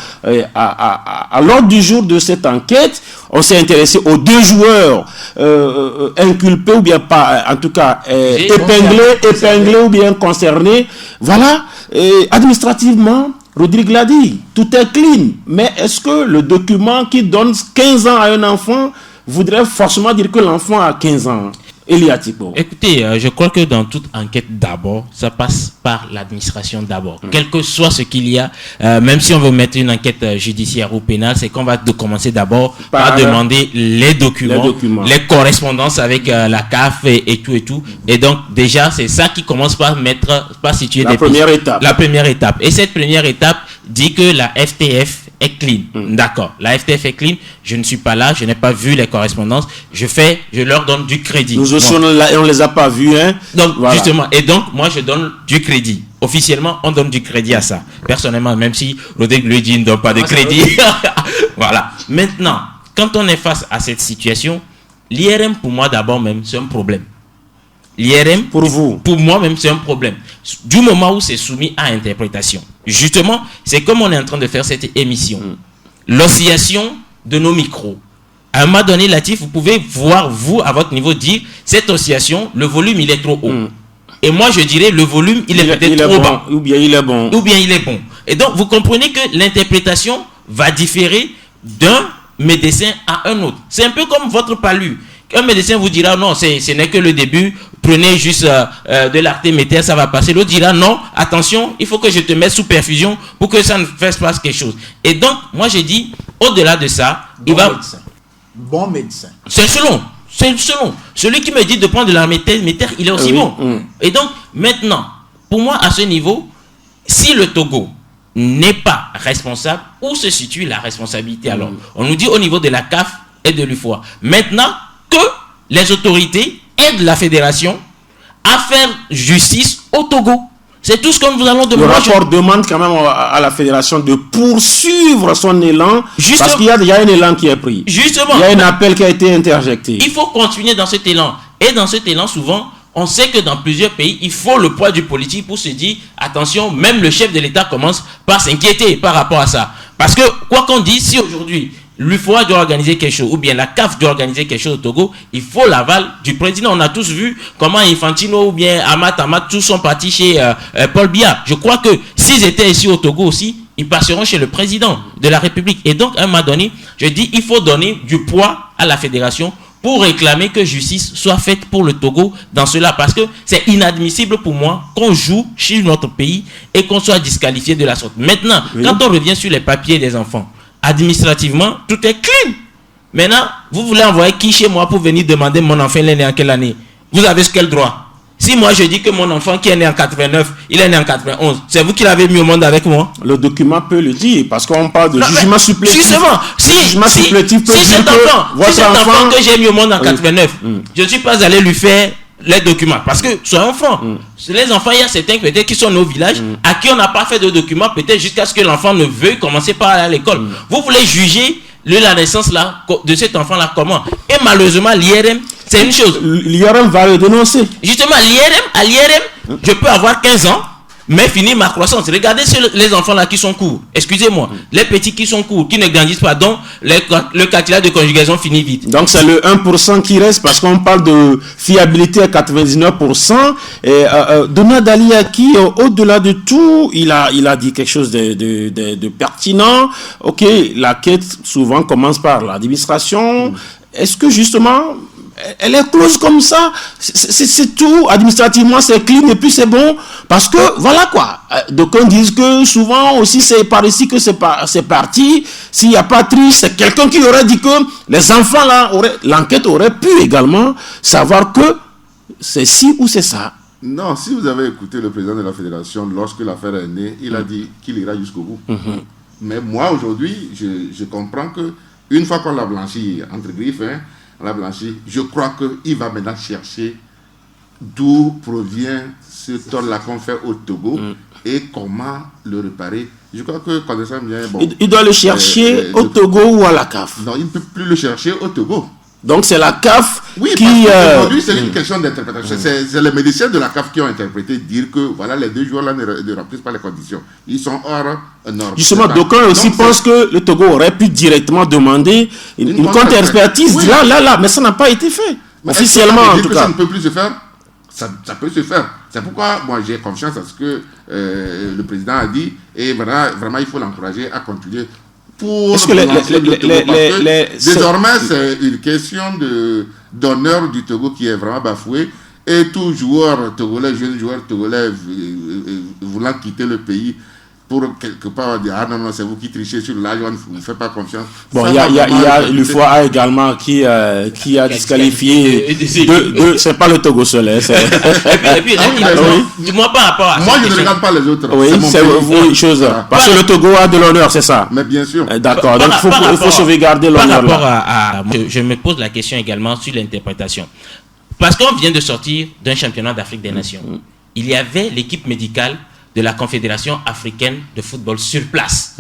à l'ordre du jour de cette enquête. On s'est intéressé aux deux joueurs inculpés ou bien pas, en tout cas épinglés ou bien concernés. Voilà, administrativement, Rodrigue l'a dit, tout est clean. Mais est-ce que le document qui donne 15 ans à un enfant voudrait forcément dire que l'enfant a 15 ans? Elia Tipo. Écoutez, je crois que dans toute enquête d'abord, ça passe par l'administration d'abord. Quel que soit ce qu'il y a, même si on veut mettre une enquête judiciaire ou pénale, c'est qu'on va commencer d'abord par demander les documents, les correspondances avec la CAF et tout. Et donc déjà, c'est ça qui commence par situer la première étape. La première étape. Et cette première étape dit que la FTF est clean. D'accord. La FTF est clean. Je ne suis pas là. Je n'ai pas vu les correspondances. Je leur donne du crédit. Nous aussi, on les a pas vus, hein. Donc, voilà. Justement. Et donc, moi, je donne du crédit. Officiellement, on donne du crédit à ça. Personnellement, même si Rodrigue lui dit ne donne pas de crédit. Voilà. Maintenant, quand on est face à cette situation, l'IRM, pour moi, d'abord même, c'est un problème. L'IRM, pour vous, pour moi même, c'est un problème. Du moment où c'est soumis à interprétation. Justement, c'est comme on est en train de faire cette émission. L'oscillation de nos micros. À un moment donné, Latif, vous pouvez voir, vous, à votre niveau, dire, cette oscillation, le volume, il est trop haut. Et moi, je dirais, le volume, il est peut-être trop bas. Ou bien il est bon. Ou bien il est bon. Et donc, vous comprenez que l'interprétation va différer d'un médecin à un autre. C'est un peu comme votre palu. Un médecin vous dira non, ce n'est que le début, prenez juste de l'artéméter, ça va passer. L'autre dira non, attention, il faut que je te mette sous perfusion pour que ça ne fasse pas quelque chose. Et donc, moi j'ai dit, au-delà de ça, Bon médecin. C'est selon. Celui qui me dit de prendre de l'artéméter, il est aussi bon. Et donc, maintenant, pour moi, à ce niveau, si le Togo n'est pas responsable, où se situe la responsabilité alors? On nous dit au niveau de la CAF et de l'UFOA. Maintenant, que les autorités aident la fédération à faire justice au Togo. C'est tout ce que nous allons demander. Le rapport demande quand même à la fédération de poursuivre son élan, parce qu'il y a déjà un élan qui est pris. Justement. Il y a un appel qui a été interjecté. Il faut continuer dans cet élan. Et dans cet élan, souvent, on sait que dans plusieurs pays, il faut le poids du politique pour se dire, attention, même le chef de l'État commence par s'inquiéter par rapport à ça. Parce que, quoi qu'on dise, si aujourd'hui, l'UFOA doit organiser quelque chose, ou bien la CAF doit organiser quelque chose au Togo, il faut l'aval du président. On a tous vu comment Infantino ou bien Amat, tous sont partis chez Paul Biya. Je crois que s'ils étaient ici au Togo aussi, ils passeront chez le président de la République. Et donc, à un moment donné, je dis, il faut donner du poids à la fédération pour réclamer que justice soit faite pour le Togo dans cela. Parce que c'est inadmissible pour moi qu'on joue chez notre pays et qu'on soit disqualifié de la sorte. Maintenant, quand on revient sur les papiers des enfants, administrativement, tout est clean. Maintenant, vous voulez envoyer qui chez moi pour venir demander mon enfant, il est né en quelle année? Vous avez quel droit? Si moi je dis que mon enfant qui est né en 89, il est né en 91, c'est vous qui l'avez mis au monde avec moi? Le document peut le dire, parce qu'on parle de jugement supplétif. Justement, si cet enfant que j'ai mis au monde en 89, je ne suis pas allé lui faire les documents, parce que c'est un enfant. Les enfants, il y a certains peut-être qui sont au village, à qui on n'a pas fait de documents, peut-être jusqu'à ce que l'enfant ne veuille commencer par aller à l'école. Vous voulez juger la naissance là, de cet enfant-là comment? Et malheureusement, l'IRM, c'est une chose. L'IRM va le dénoncer. Justement, à l'IRM, je peux avoir 15 ans, mais finir ma croissance. Regardez les enfants là qui sont courts. Excusez-moi. Les petits qui sont courts, qui ne grandissent pas, donc le cartilage de conjugaison finit vite. Donc c'est le 1% qui reste, parce qu'on parle de fiabilité à 99%. Et Donald Ali Aki, au-delà de tout, il a dit quelque chose de pertinent. Ok, la quête souvent commence par l'administration. Est-ce que justement elle est close comme ça, c'est tout, administrativement c'est clean et puis c'est bon, parce que voilà quoi, donc on dit que souvent aussi c'est par ici que c'est parti, s'il n'y a pas triche, c'est quelqu'un qui aurait dit que les enfants là, l'enquête aurait pu également savoir que c'est ci ou c'est ça. Non, si vous avez écouté le président de la fédération, lorsque l'affaire est née, il a dit qu'il ira jusqu'au bout. Mais moi aujourd'hui, je comprends que une fois qu'on l'a blanchi, entre griffes, on l'a blanchi, je crois qu'il va maintenant chercher d'où provient ce tort-là qu'on fait au Togo et comment le réparer. Je crois que connaissant bien... Bon, il doit le chercher au Togo ou à la CAF? Non, il ne peut plus le chercher au Togo. Donc c'est la CAF qui... aujourd'hui c'est une question d'interprétation. C'est les médecins de la CAF qui ont interprété, dire que voilà, les deux joueurs là ne remplissent pas les conditions. Ils sont hors normes. Justement, d'aucuns aussi pensent que le Togo aurait pu directement demander une contre-expertise. Oui. Là, mais ça n'a pas été fait. Mais officiellement en tout cas. Ça ne peut plus se faire. Ça peut se faire. C'est pourquoi moi j'ai confiance à ce que le président a dit, et vraiment il faut l'encourager à continuer. Est-ce que désormais c'est une question d'honneur du Togo qui est vraiment bafoué, et tout joueur togolais, jeune joueur togolais voulant quitter le pays pour quelque part dire ah non c'est vous qui trichez sur l'âge, on ne fait pas confiance. Bon, il y a l'UFOA également qui a disqualifié c'est pas le Togo seul. Et puis dis-moi par rapport à moi je ne regarde pas les autres. Oui, c'est vous chose. Parce que le Togo a de l'honneur, c'est ça. Mais bien sûr. D'accord. Donc il faut sauvegarder l'honneur. Par rapport je me pose la question également sur l'interprétation. Parce qu'on vient de sortir d'un championnat d'Afrique des Nations. Il y avait l'équipe médicale de la Confédération africaine de football sur place.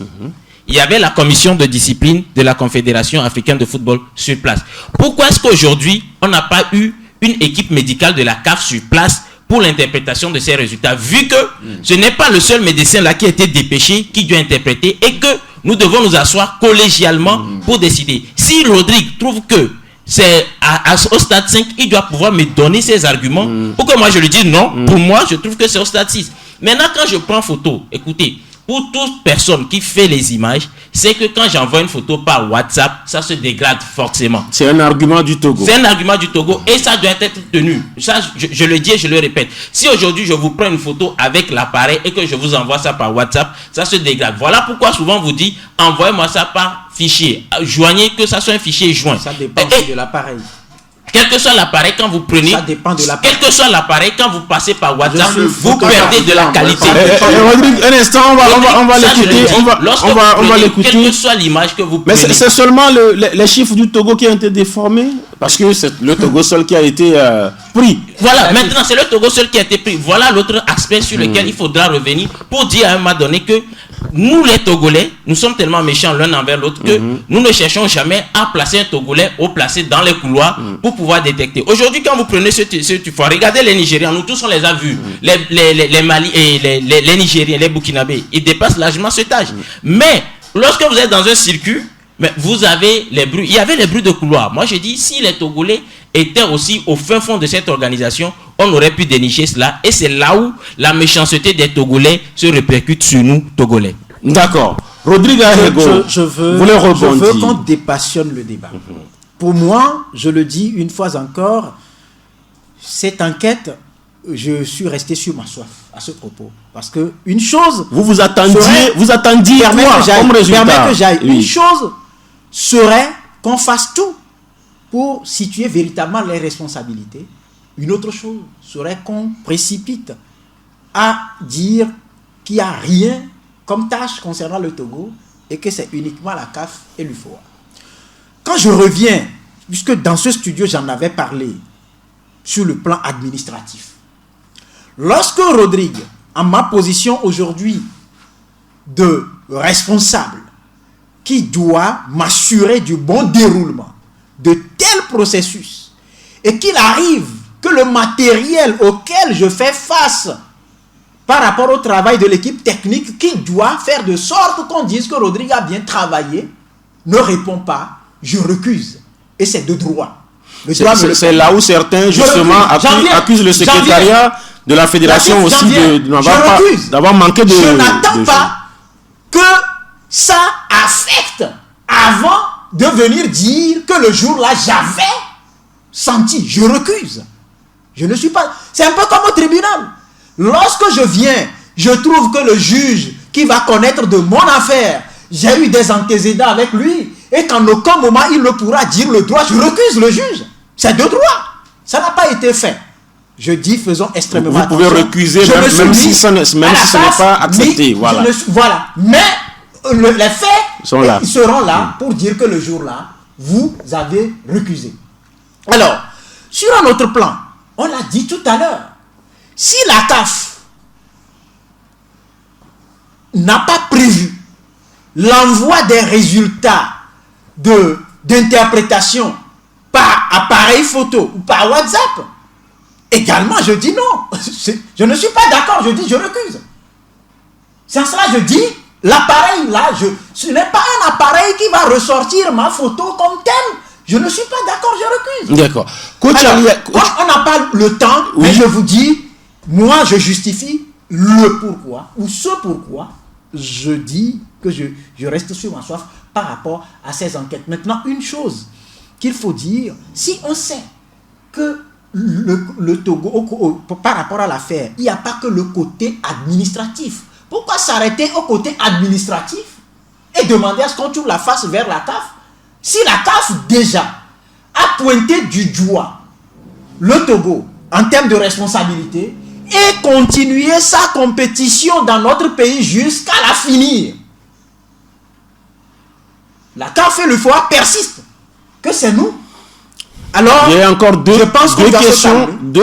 Il y avait la commission de discipline de la Confédération africaine de football sur place. Pourquoi est-ce qu'aujourd'hui, on n'a pas eu une équipe médicale de la CAF sur place pour l'interprétation de ces résultats, vu que ce n'est pas le seul médecin là qui a été dépêché, qui doit interpréter, et que nous devons nous asseoir collégialement pour décider. Si Rodrigue trouve que c'est au stade 5, il doit pouvoir me donner ses arguments pour que moi je lui dise non. Pour moi, je trouve que c'est au stade 6. Maintenant, quand je prends photo, écoutez, pour toute personne qui fait les images, c'est que quand j'envoie une photo par WhatsApp, ça se dégrade forcément. C'est un argument du Togo. C'est un argument du Togo et ça doit être tenu. Ça, je le dis et je le répète. Si aujourd'hui je vous prends une photo avec l'appareil et que je vous envoie ça par WhatsApp, ça se dégrade. Voilà pourquoi souvent on vous dit, envoyez-moi ça par fichier. Joignez que ça soit un fichier joint. Ça dépend aussi de l'appareil. Quel que soit l'appareil, quand vous prenez, ça dépend de l'appareil. Quel que soit l'appareil, quand vous passez par WhatsApp, vous perdez de la qualité. Rodrigue, un instant, on va l'écouter. On va l'écouter. Quelle que soit l'image que vous prenez. Mais c'est seulement les chiffres du Togo qui ont été déformés. Parce que c'est le Togo seul qui a été pris. Voilà, maintenant c'est le Togo seul qui a été pris. Voilà l'autre aspect sur lequel il faudra revenir pour dire à un moment donné que nous les Togolais, nous sommes tellement méchants l'un envers l'autre que nous ne cherchons jamais à placer un Togolais ou placer dans les couloirs pour pouvoir détecter. Aujourd'hui, quand vous prenez ce tufoir, regardez les Nigériens, nous tous on les a vus, les Mali et les Nigériens, les Burkinabés, ils dépassent largement cet âge. Mais lorsque vous êtes dans un circuit, mais vous avez les bruits. Il y avait les bruits de couloir. Moi, je dis, si les Togolais étaient aussi au fin fond de cette organisation, on aurait pu dénicher cela. Et c'est là où la méchanceté des Togolais se répercute sur nous, Togolais. D'accord. Rodrigue Ahego, je veux qu'on dépassionne le débat. Pour moi, je le dis une fois encore, cette enquête, je suis resté sur ma soif à ce propos. Parce que une chose... Vous attendiez quoi comme résultat? Permet que j'aille. Oui. Une chose serait qu'on fasse tout pour situer véritablement les responsabilités. Une autre chose serait qu'on précipite à dire qu'il n'y a rien comme tâche concernant le Togo et que c'est uniquement la CAF et l'UFOA. Quand je reviens, puisque dans ce studio j'en avais parlé sur le plan administratif, lorsque Rodrigue, en ma position aujourd'hui de responsable, qui doit m'assurer du bon déroulement de tel processus, et qu'il arrive que le matériel auquel je fais face par rapport au travail de l'équipe technique qui doit faire de sorte qu'on dise que Rodrigue a bien travaillé, ne répond pas, je recuse. Et c'est de droit. C'est là où certains, justement, accusent le secrétariat de la fédération aussi d'avoir manqué de... Je n'attends pas que ça affecte avant de venir dire que le jour-là, j'avais senti. Je recuse. Je ne suis pas... C'est un peu comme au tribunal. Lorsque je viens, je trouve que le juge qui va connaître de mon affaire, j'ai eu des antécédents avec lui, et qu'en aucun moment il ne pourra dire le droit, je recuse le juge. C'est de droit. Ça n'a pas été fait. Je dis, faisons extrêmement attention. Vous pouvez recuser même si ce n'est pas accepté. Voilà. Mais les faits ils seront là pour dire que le jour-là, vous avez recusé. Alors, sur un autre plan, on l'a dit tout à l'heure, si la CAF n'a pas prévu l'envoi des résultats d'interprétation par appareil photo ou par WhatsApp, également je dis non. Je ne suis pas d'accord, je dis je recuse. C'est en cela je dis, l'appareil là, ce n'est pas un appareil qui va ressortir ma photo comme telle. Je ne suis pas d'accord, je recuse. D'accord. On n'a pas le temps, mais je vous dis, moi je justifie le pourquoi, ou ce pourquoi je dis que je reste sur ma soif par rapport à ces enquêtes. Maintenant, une chose qu'il faut dire, si on sait que le Togo, par rapport à l'affaire, il n'y a pas que le côté administratif. Pourquoi s'arrêter au côté administratif et demander à ce qu'on tourne la face vers la CAF? Si la CAF déjà a pointé du doigt le Togo en termes de responsabilité et continuer sa compétition dans notre pays jusqu'à la finir, la CAF et le FOA persistent que c'est nous. Alors, il y a encore deux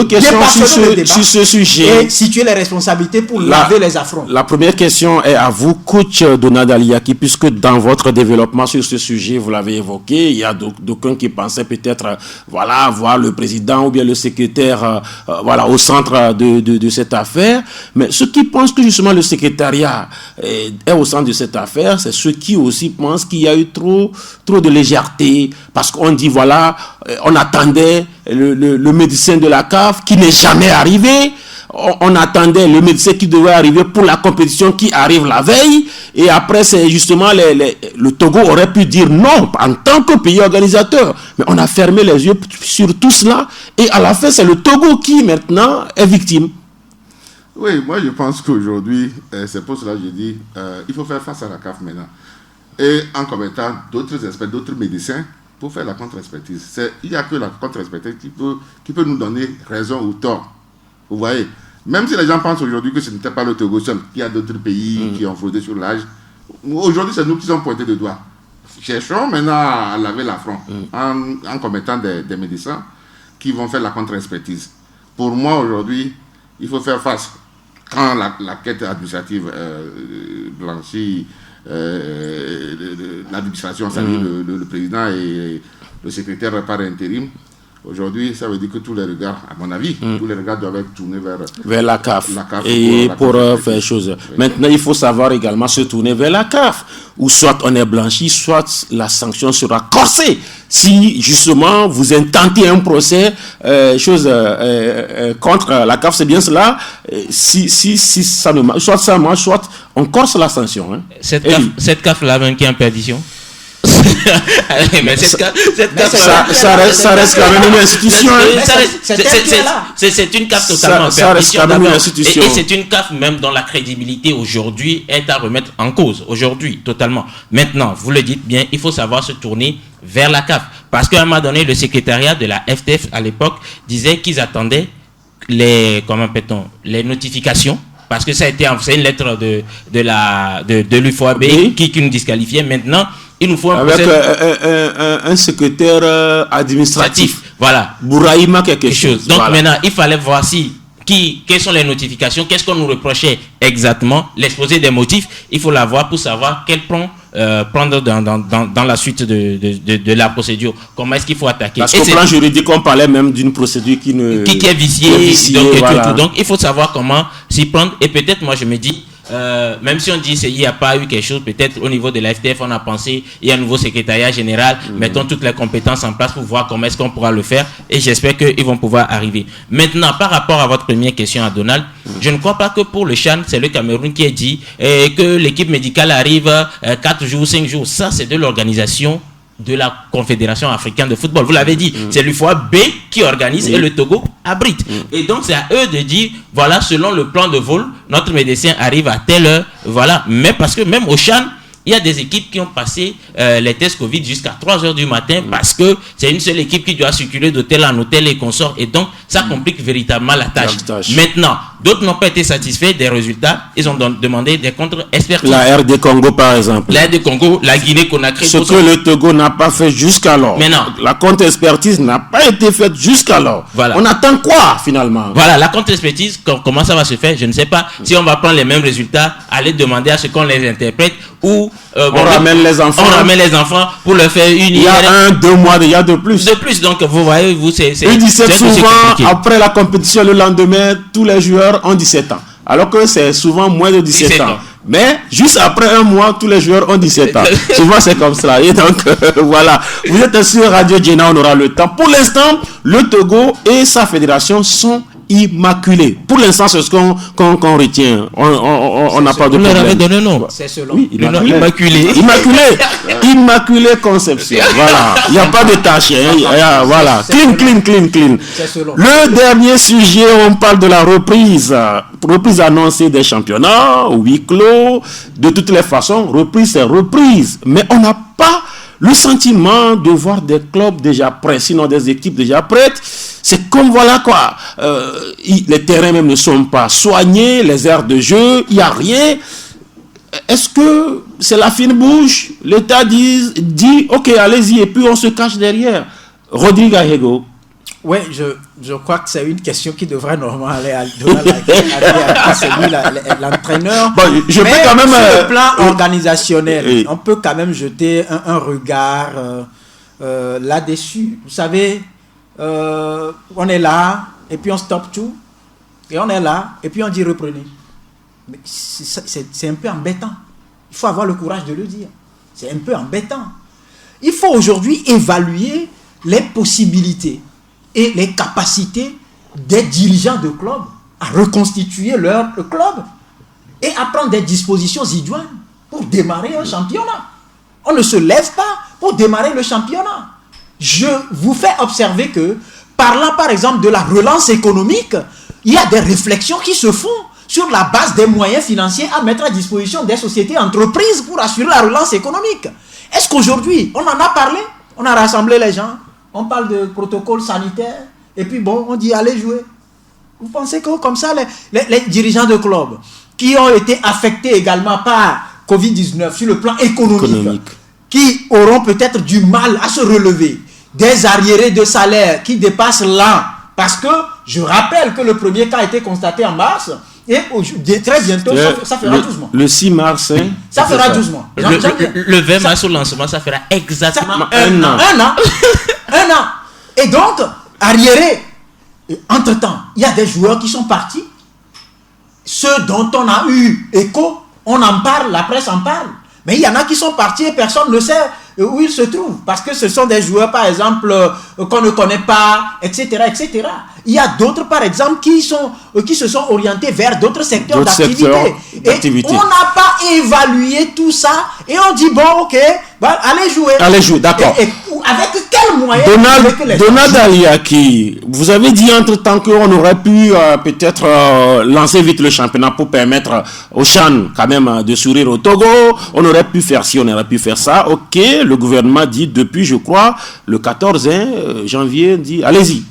questions sur ce sujet. Et situer les responsabilités pour laver les affronts. La première question est à vous, coach Donald Aliaki, puisque dans votre développement sur ce sujet, vous l'avez évoqué, il y a d'aucuns qui pensaient peut-être voir le président ou bien le secrétaire au centre de cette affaire. Mais ceux qui pensent que justement le secrétariat est au centre de cette affaire, c'est ceux qui aussi pensent qu'il y a eu trop de légèreté, parce qu'on dit on attendait le médecin de la CAF qui n'est jamais arrivé. On attendait le médecin qui devait arriver pour la compétition qui arrive la veille. Et après, c'est justement le Togo aurait pu dire non en tant que pays organisateur. Mais on a fermé les yeux sur tout cela. Et à la fin, c'est le Togo qui maintenant est victime. Oui, moi je pense qu'aujourd'hui, c'est pour cela que je dis il faut faire face à la CAF maintenant. Et en commettant d'autres experts, d'autres médecins, pour faire la contre-expertise. Il n'y a que la contre-expertise qui peut nous donner raison ou tort. Vous voyez, même si les gens pensent aujourd'hui que ce n'était pas le Togo seul, qu'il y a d'autres pays qui ont fraudé sur l'âge, aujourd'hui c'est nous qui sommes pointés de doigt. cherchons maintenant à laver l'affront en commettant des médecins qui vont faire la contre-expertise. Pour moi, aujourd'hui, il faut faire face. Quand la quête administrative blanchit l'administration, c'est-à-dire le président et le secrétaire par intérim, aujourd'hui, ça veut dire que tous les regards, à mon avis, tous les regards doivent être tournés vers la CAF. Et pour faire chose. Oui. Maintenant, il faut savoir également se tourner vers la CAF, où soit on est blanchi, soit la sanction sera corsée. Si justement vous intentez un procès, contre la CAF, c'est bien cela. Si ça ne marche, soit ça marche, soit on corse la sanction. Hein. Cette CAF-là, même qui est en perdition. Mais ça reste quand même une institution. C'est une CAF totalement en perdition. Et c'est une CAF même dont la crédibilité aujourd'hui est à remettre en cause. Aujourd'hui, totalement. Maintenant, vous le dites bien, il faut savoir se tourner vers la CAF. Parce qu'à un moment donné, le secrétariat de la FTF à l'époque disait qu'ils attendaient les notifications. Parce que ça a été une lettre de l'UFOAB qui nous disqualifiait. Maintenant, il nous faut un secrétaire administratif. Voilà. Bouraïma quelque chose. Donc maintenant, il fallait voir quelles sont les notifications, qu'est-ce qu'on nous reprochait exactement, l'exposé des motifs. Il faut l'avoir pour savoir quel plan prendre dans la suite de la procédure. Comment est-ce qu'il faut attaquer. Parce qu'au plan juridique, on parlait même d'une procédure qui est viciée. Donc, il faut savoir comment s'y prendre. Et peut-être, moi, je me dis, même si on dit qu'il n'y a pas eu quelque chose, peut-être au niveau de la FTF, on a pensé, il y a un nouveau secrétariat général, mettons toutes les compétences en place pour voir comment est-ce qu'on pourra le faire, et j'espère qu'ils vont pouvoir arriver. Maintenant, par rapport à votre première question à Donald, je ne crois pas que pour le CHAN, c'est le Cameroun qui a dit que l'équipe médicale arrive 4 jours, 5 jours. Ça, c'est de l'organisation de la Confédération africaine de football. Vous l'avez dit, c'est l'UFOA-B qui organise et le Togo abrite. Et donc, c'est à eux de dire, voilà, selon le plan de vol, notre médecin arrive à telle heure, voilà. Mais parce que même au CHAN, il y a des équipes qui ont passé les tests Covid jusqu'à 3 heures du matin parce que c'est une seule équipe qui doit circuler d'hôtel en hôtel et consorts. Et donc, ça complique véritablement la tâche. Maintenant, d'autres n'ont pas été satisfaits des résultats. Ils ont demandé des contre-expertises. La RD Congo, par exemple. La RD Congo, la Guinée-Conakry. Ce que le Togo n'a pas fait jusqu'alors. Maintenant, la contre-expertise n'a pas été faite jusqu'alors. Voilà. On attend quoi, finalement? Voilà, la contre-expertise, comment ça va se faire? Je ne sais pas. Si on va prendre les mêmes résultats, aller demander à ce qu'on les interprète ou on ramène les enfants. On ramène les enfants pour leur faire une il y a 1-2 mois déjà de plus. De plus, donc vous voyez, c'est ils disent souvent, après la compétition, le lendemain, tous les joueurs ont 17 ans. Alors que c'est souvent moins de 17 ans. Mais juste après un mois, tous les joueurs ont 17 ans. Souvent, c'est comme ça. Et donc, voilà. Vous êtes sur Radio Djena, on aura le temps. Pour l'instant, le Togo et sa fédération sont immaculés. Pour l'instant, c'est ce qu'on retient. On n'a pas de problème. Vous leur avez donné le nom. C'est selon. Oui, immaculé. Immaculé conception. Voilà. Il n'y a pas de tâche. Voilà. Clean. Le dernier sujet, on parle de la reprise annoncée des championnats, huis clos. De toutes les façons, reprise, c'est reprise. Mais on n'a pas le sentiment de voir des clubs déjà prêts, sinon des équipes déjà prêtes. C'est comme voilà quoi, les terrains même ne sont pas soignés, les aires de jeu, il n'y a rien. Est-ce que c'est la fine bouche? L'État dit ok, allez-y, et puis on se cache derrière. Rodrigue Ahego. Oui, je crois que c'est une question qui devrait normalement aller à l'entraîneur. Bon, je peux quand même, sur le plan organisationnel, on peut quand même jeter un regard là-dessus. Vous savez, on est là, et puis on stoppe tout, et on est là, et puis on dit reprenez. Mais c'est un peu embêtant. Il faut avoir le courage de le dire. C'est un peu embêtant. Il faut aujourd'hui évaluer les possibilités et les capacités des dirigeants de clubs à reconstituer leur club et à prendre des dispositions idoines pour démarrer un championnat. On ne se lève pas pour démarrer le championnat. Je vous fais observer que, parlant par exemple de la relance économique, il y a des réflexions qui se font sur la base des moyens financiers à mettre à disposition des sociétés entreprises pour assurer la relance économique. Est-ce qu'aujourd'hui, on en a parlé? On a rassemblé les gens, on parle de protocole sanitaire, et puis bon, on dit allez jouer. Vous pensez que comme ça, les dirigeants de clubs qui ont été affectés également par Covid-19 sur le plan économique, qui auront peut-être du mal à se relever, des arriérés de salaire qui dépassent l'an, parce que je rappelle que le premier cas a été constaté en mars, et très bientôt, ça fera 12 mois. Le 6 mars, hein, ça fera 12 mois. Le 20 mars au lancement, ça fera exactement un an. Un an. Et donc, arriérés. Entre-temps, il y a des joueurs qui sont partis. Ceux dont on a eu écho, on en parle, la presse en parle. Mais il y en a qui sont partis et personne ne sait où ils se trouvent. Parce que ce sont des joueurs, par exemple, qu'on ne connaît pas, etc., etc. Il y a d'autres, par exemple, qui se sont orientés vers d'autres secteurs d'activité. Et on n'a pas évalué tout ça. Et on dit, bon, ok, allez jouer. Allez jouer, d'accord. Et avec quels moyens? Donald Aliaki, vous avez dit entre-temps qu'on aurait pu peut-être lancer vite le championnat pour permettre au Chan quand même de sourire au Togo. On aurait pu faire ci, on aurait pu faire ça. Ok, le gouvernement dit depuis, je crois, le 14 janvier, dit allez-y,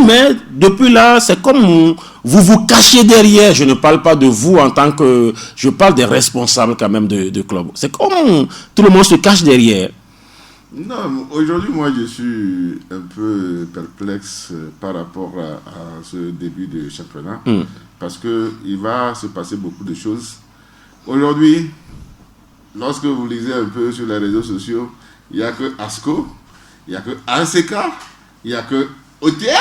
mais depuis là, c'est comme vous vous cachez derrière. Je ne parle pas de vous en tant que... Je parle des responsables quand même de club. C'est comme tout le monde se cache derrière. Non, aujourd'hui, moi, je suis un peu perplexe par rapport à ce début de championnat. Parce qu'il va se passer beaucoup de choses. Aujourd'hui, lorsque vous lisez un peu sur les réseaux sociaux, il n'y a que ASCO, il n'y a que ANCK, il n'y a que OTA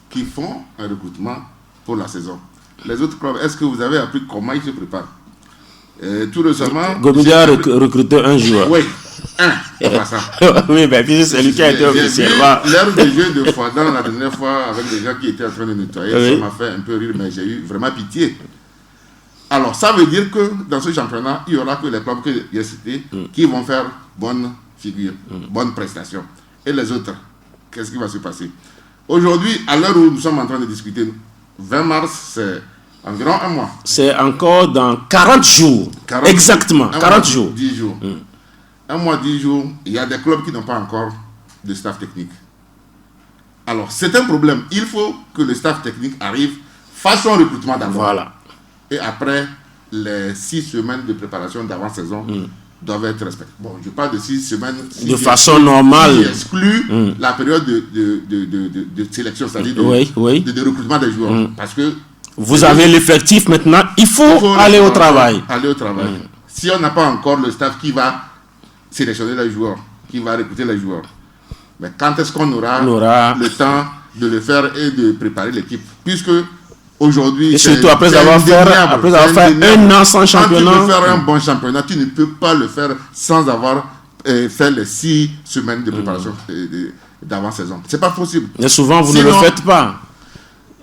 qui font un recrutement pour la saison. Les autres clubs, est-ce que vous avez appris comment ils se préparent? Tout récemment... Gomidia a recruté un joueur. Oui, pas ça. Oui, mais puis c'est lui qui a été officiellement... L'heure de jeu de Fouadan, la dernière fois, avec des gens qui étaient en train de nettoyer, ça m'a fait un peu rire, mais j'ai eu vraiment pitié. Alors, ça veut dire que dans ce championnat, il n'y aura que les clubs que j'ai cités qui vont faire bonne figure, bonne prestation. Et les autres, qu'est-ce qui va se passer? Aujourd'hui, à l'heure où nous sommes en train de discuter, 20 mars, c'est environ un mois. C'est encore dans 40 jours. Exactement, 40 jours. 10 jours. Un mois, 10 jours, il y a des clubs qui n'ont pas encore de staff technique. Alors, c'est un problème. Il faut que le staff technique arrive, fasse son recrutement d'abord. Voilà. Et après, les 6 semaines de préparation d'avant-saison doivent être respectées. Bon, je parle de 6 semaines... de façon normale. Qui exclut la période de sélection, c'est-à-dire de recrutement des joueurs. Parce que... Vous avez l'effectif maintenant, il faut aller au travail. Aller au travail. Si on n'a pas encore le staff qui va sélectionner les joueurs, qui va recruter les joueurs, mais quand est-ce qu'on aura le temps de le faire et de préparer l'équipe? Puisque aujourd'hui, et surtout après avoir fait un an sans championnat. Quand tu veux faire un bon championnat, tu ne peux pas le faire sans avoir fait les 6 semaines de préparation d'avant-saison. C'est pas possible. Et souvent, vous ne le faites pas.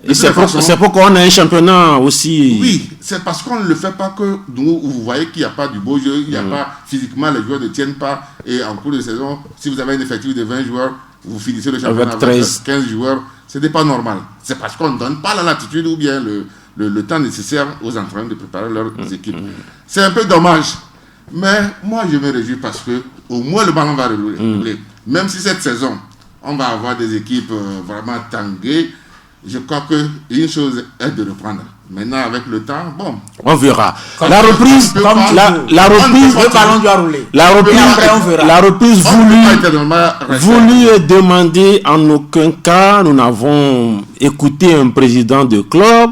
Et c'est pourquoi on a un championnat aussi. Oui, c'est parce qu'on ne le fait pas que nous, vous voyez qu'il n'y a pas du beau jeu, il n'y a pas physiquement, les joueurs ne tiennent pas. Et en cours de saison, si vous avez un effectif de 20 joueurs, vous finissez le championnat avec 15 joueurs. Ce n'est pas normal. C'est parce qu'on ne donne pas la latitude ou bien le temps nécessaire aux entraîneurs de préparer leurs équipes. C'est un peu dommage. Mais moi, je me réjouis parce que au moins le ballon va rouler. Même si cette saison, on va avoir des équipes vraiment tanguées, je crois qu'une chose est de reprendre. Maintenant, avec le temps, bon. On verra. La reprise, le ballon doit rouler. La reprise voulue et demandée, en aucun cas, nous n'avons écouté un président de club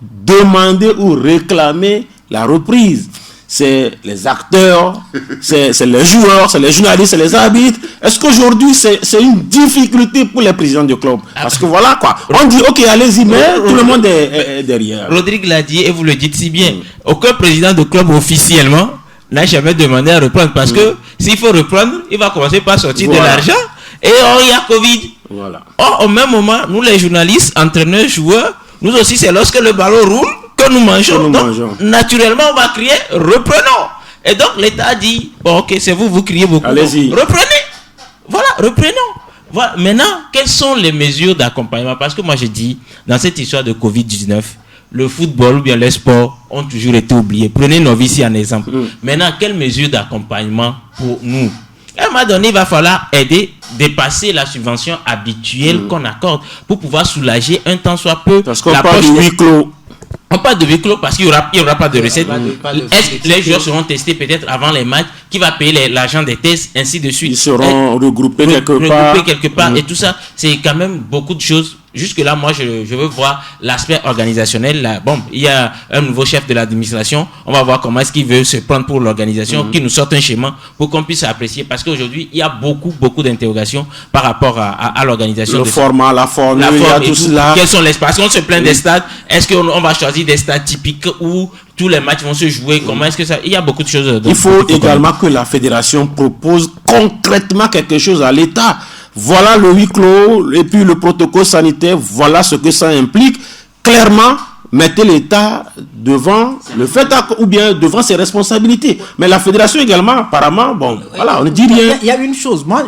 demander ou réclamer la reprise. C'est les acteurs, c'est les joueurs, c'est les journalistes, c'est les arbitres. Est-ce qu'aujourd'hui, c'est une difficulté pour les présidents de club? Parce que voilà quoi. On dit, ok, allez-y, mais tout le monde est derrière. Rodrigue l'a dit et vous le dites si bien. Aucun président de club officiellement n'a jamais demandé à reprendre. Parce que s'il faut reprendre, il va commencer par sortir de l'argent. Et il y a Covid. Voilà. Or, au même moment, nous les journalistes, entraîneurs, joueurs, nous aussi, c'est lorsque le ballon roule que nous mangeons. Donc, naturellement, on va crier « reprenons ». Et donc, l'État dit « bon, ok, c'est vous criez beaucoup. Allez-y. Reprenez ». Voilà, reprenons. Voilà. Maintenant, quelles sont les mesures d'accompagnement? Parce que moi, je dis, dans cette histoire de Covid-19, le football ou bien les sports ont toujours été oubliés. Prenez Novici en exemple. Maintenant, quelles mesures d'accompagnement pour nous? À un moment donné, il va falloir aider, dépasser la subvention habituelle qu'on accorde pour pouvoir soulager un temps soit peu. Parce qu'on parle de huis clos. On parle de huis clos parce qu'il n'y aura pas de recettes. Est-ce que les joueurs seront testés peut-être avant les matchs? Qui va payer l'argent des tests, ainsi de suite? Ils seront regroupés quelque part. Et tout ça, c'est quand même beaucoup de choses. Jusque-là, moi, je veux voir l'aspect organisationnel. Là. Bon, il y a un nouveau chef de l'administration. On va voir comment est-ce qu'il veut se prendre pour l'organisation, qu'il nous sorte un schéma pour qu'on puisse apprécier. Parce qu'aujourd'hui, il y a beaucoup d'interrogations par rapport à l'organisation. Le format, la formule, il y a tout cela. Quels sont les espaces? On se plaint des stades. Est-ce qu'on va choisir des stades typiques où tous les matchs vont se jouer? Comment est-ce que ça... Il y a beaucoup de choses. Il faut également que la fédération propose concrètement quelque chose à l'État. Voilà le huis clos et puis le protocole sanitaire, voilà ce que ça implique. Clairement, mettez l'État devant le fait ou bien devant ses responsabilités. Mais la fédération également, apparemment, bon, voilà, on ne dit rien. Il y a une chose, moi,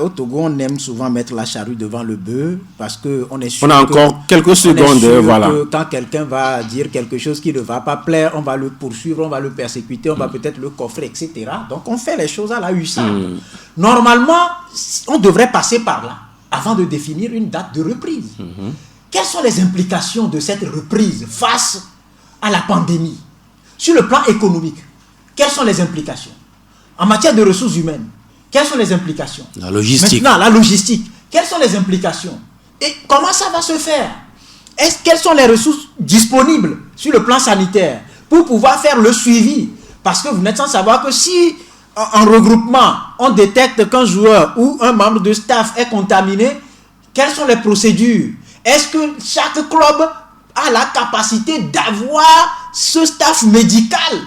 au Togo, on aime souvent mettre la charrue devant le bœuf parce qu'on est sûr. On a encore quelques secondes, voilà. Que quand quelqu'un va dire quelque chose qui ne va pas plaire, on va le poursuivre, on va le persécuter, on va peut-être le coffrer, etc. Donc on fait les choses à la hussarde. Normalement, on devrait passer par là avant de définir une date de reprise. Quelles sont les implications de cette reprise face à la pandémie? Sur le plan économique, quelles sont les implications? En matière de ressources humaines, quelles sont les implications? La logistique. Maintenant, la logistique, quelles sont les implications? Et comment ça va se faire? Quelles sont les ressources disponibles sur le plan sanitaire pour pouvoir faire le suivi? Parce que vous n'êtes sans savoir que si en regroupement, on détecte qu'un joueur ou un membre de staff est contaminé, quelles sont les procédures? Est-ce que chaque club a la capacité d'avoir ce staff médical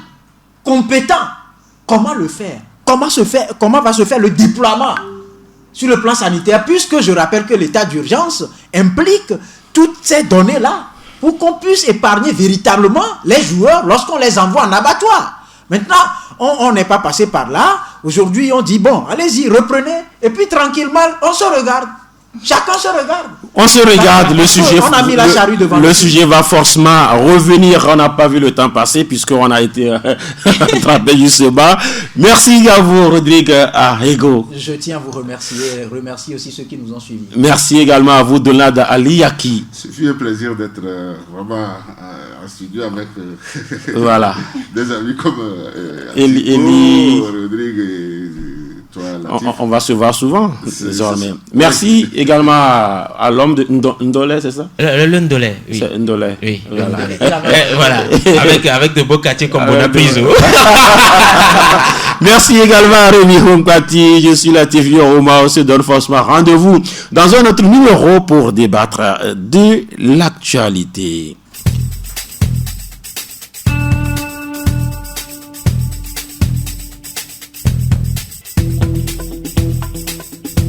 compétent? Comment le faire? Comment va se faire le déploiement sur le plan sanitaire? Puisque je rappelle que l'état d'urgence implique toutes ces données-là pour qu'on puisse épargner véritablement les joueurs lorsqu'on les envoie en abattoir. Maintenant, on n'est pas passé par là. Aujourd'hui, on dit, bon, allez-y, reprenez. Et puis, tranquillement, on se regarde. Chacun se regarde. On se regarde, le sujet. On a mis la charrue devant le sujet va forcément revenir. On n'a pas vu le temps passer puisqu'on a été attrapé jusque-bas. Merci à vous, Rodrigue Ahego. Je tiens à vous remercier. Remercie aussi ceux qui nous ont suivis. Merci également à vous, Donald Aliyaki. Ce fut un plaisir d'être vraiment en studio avec voilà. des amis comme Eli. Rodrigue et toi, on va se voir souvent désormais. Merci également à l'homme de Ndolé, c'est ça? Le Ndolé, oui. C'est Ndolé. Oui, voilà. Avec de beaux quartiers comme Bonapriso. Merci également à Rémi Hompati. Je suis Latif Yoroma. On se donne forcément rendez-vous dans un autre numéro pour débattre de l'actualité.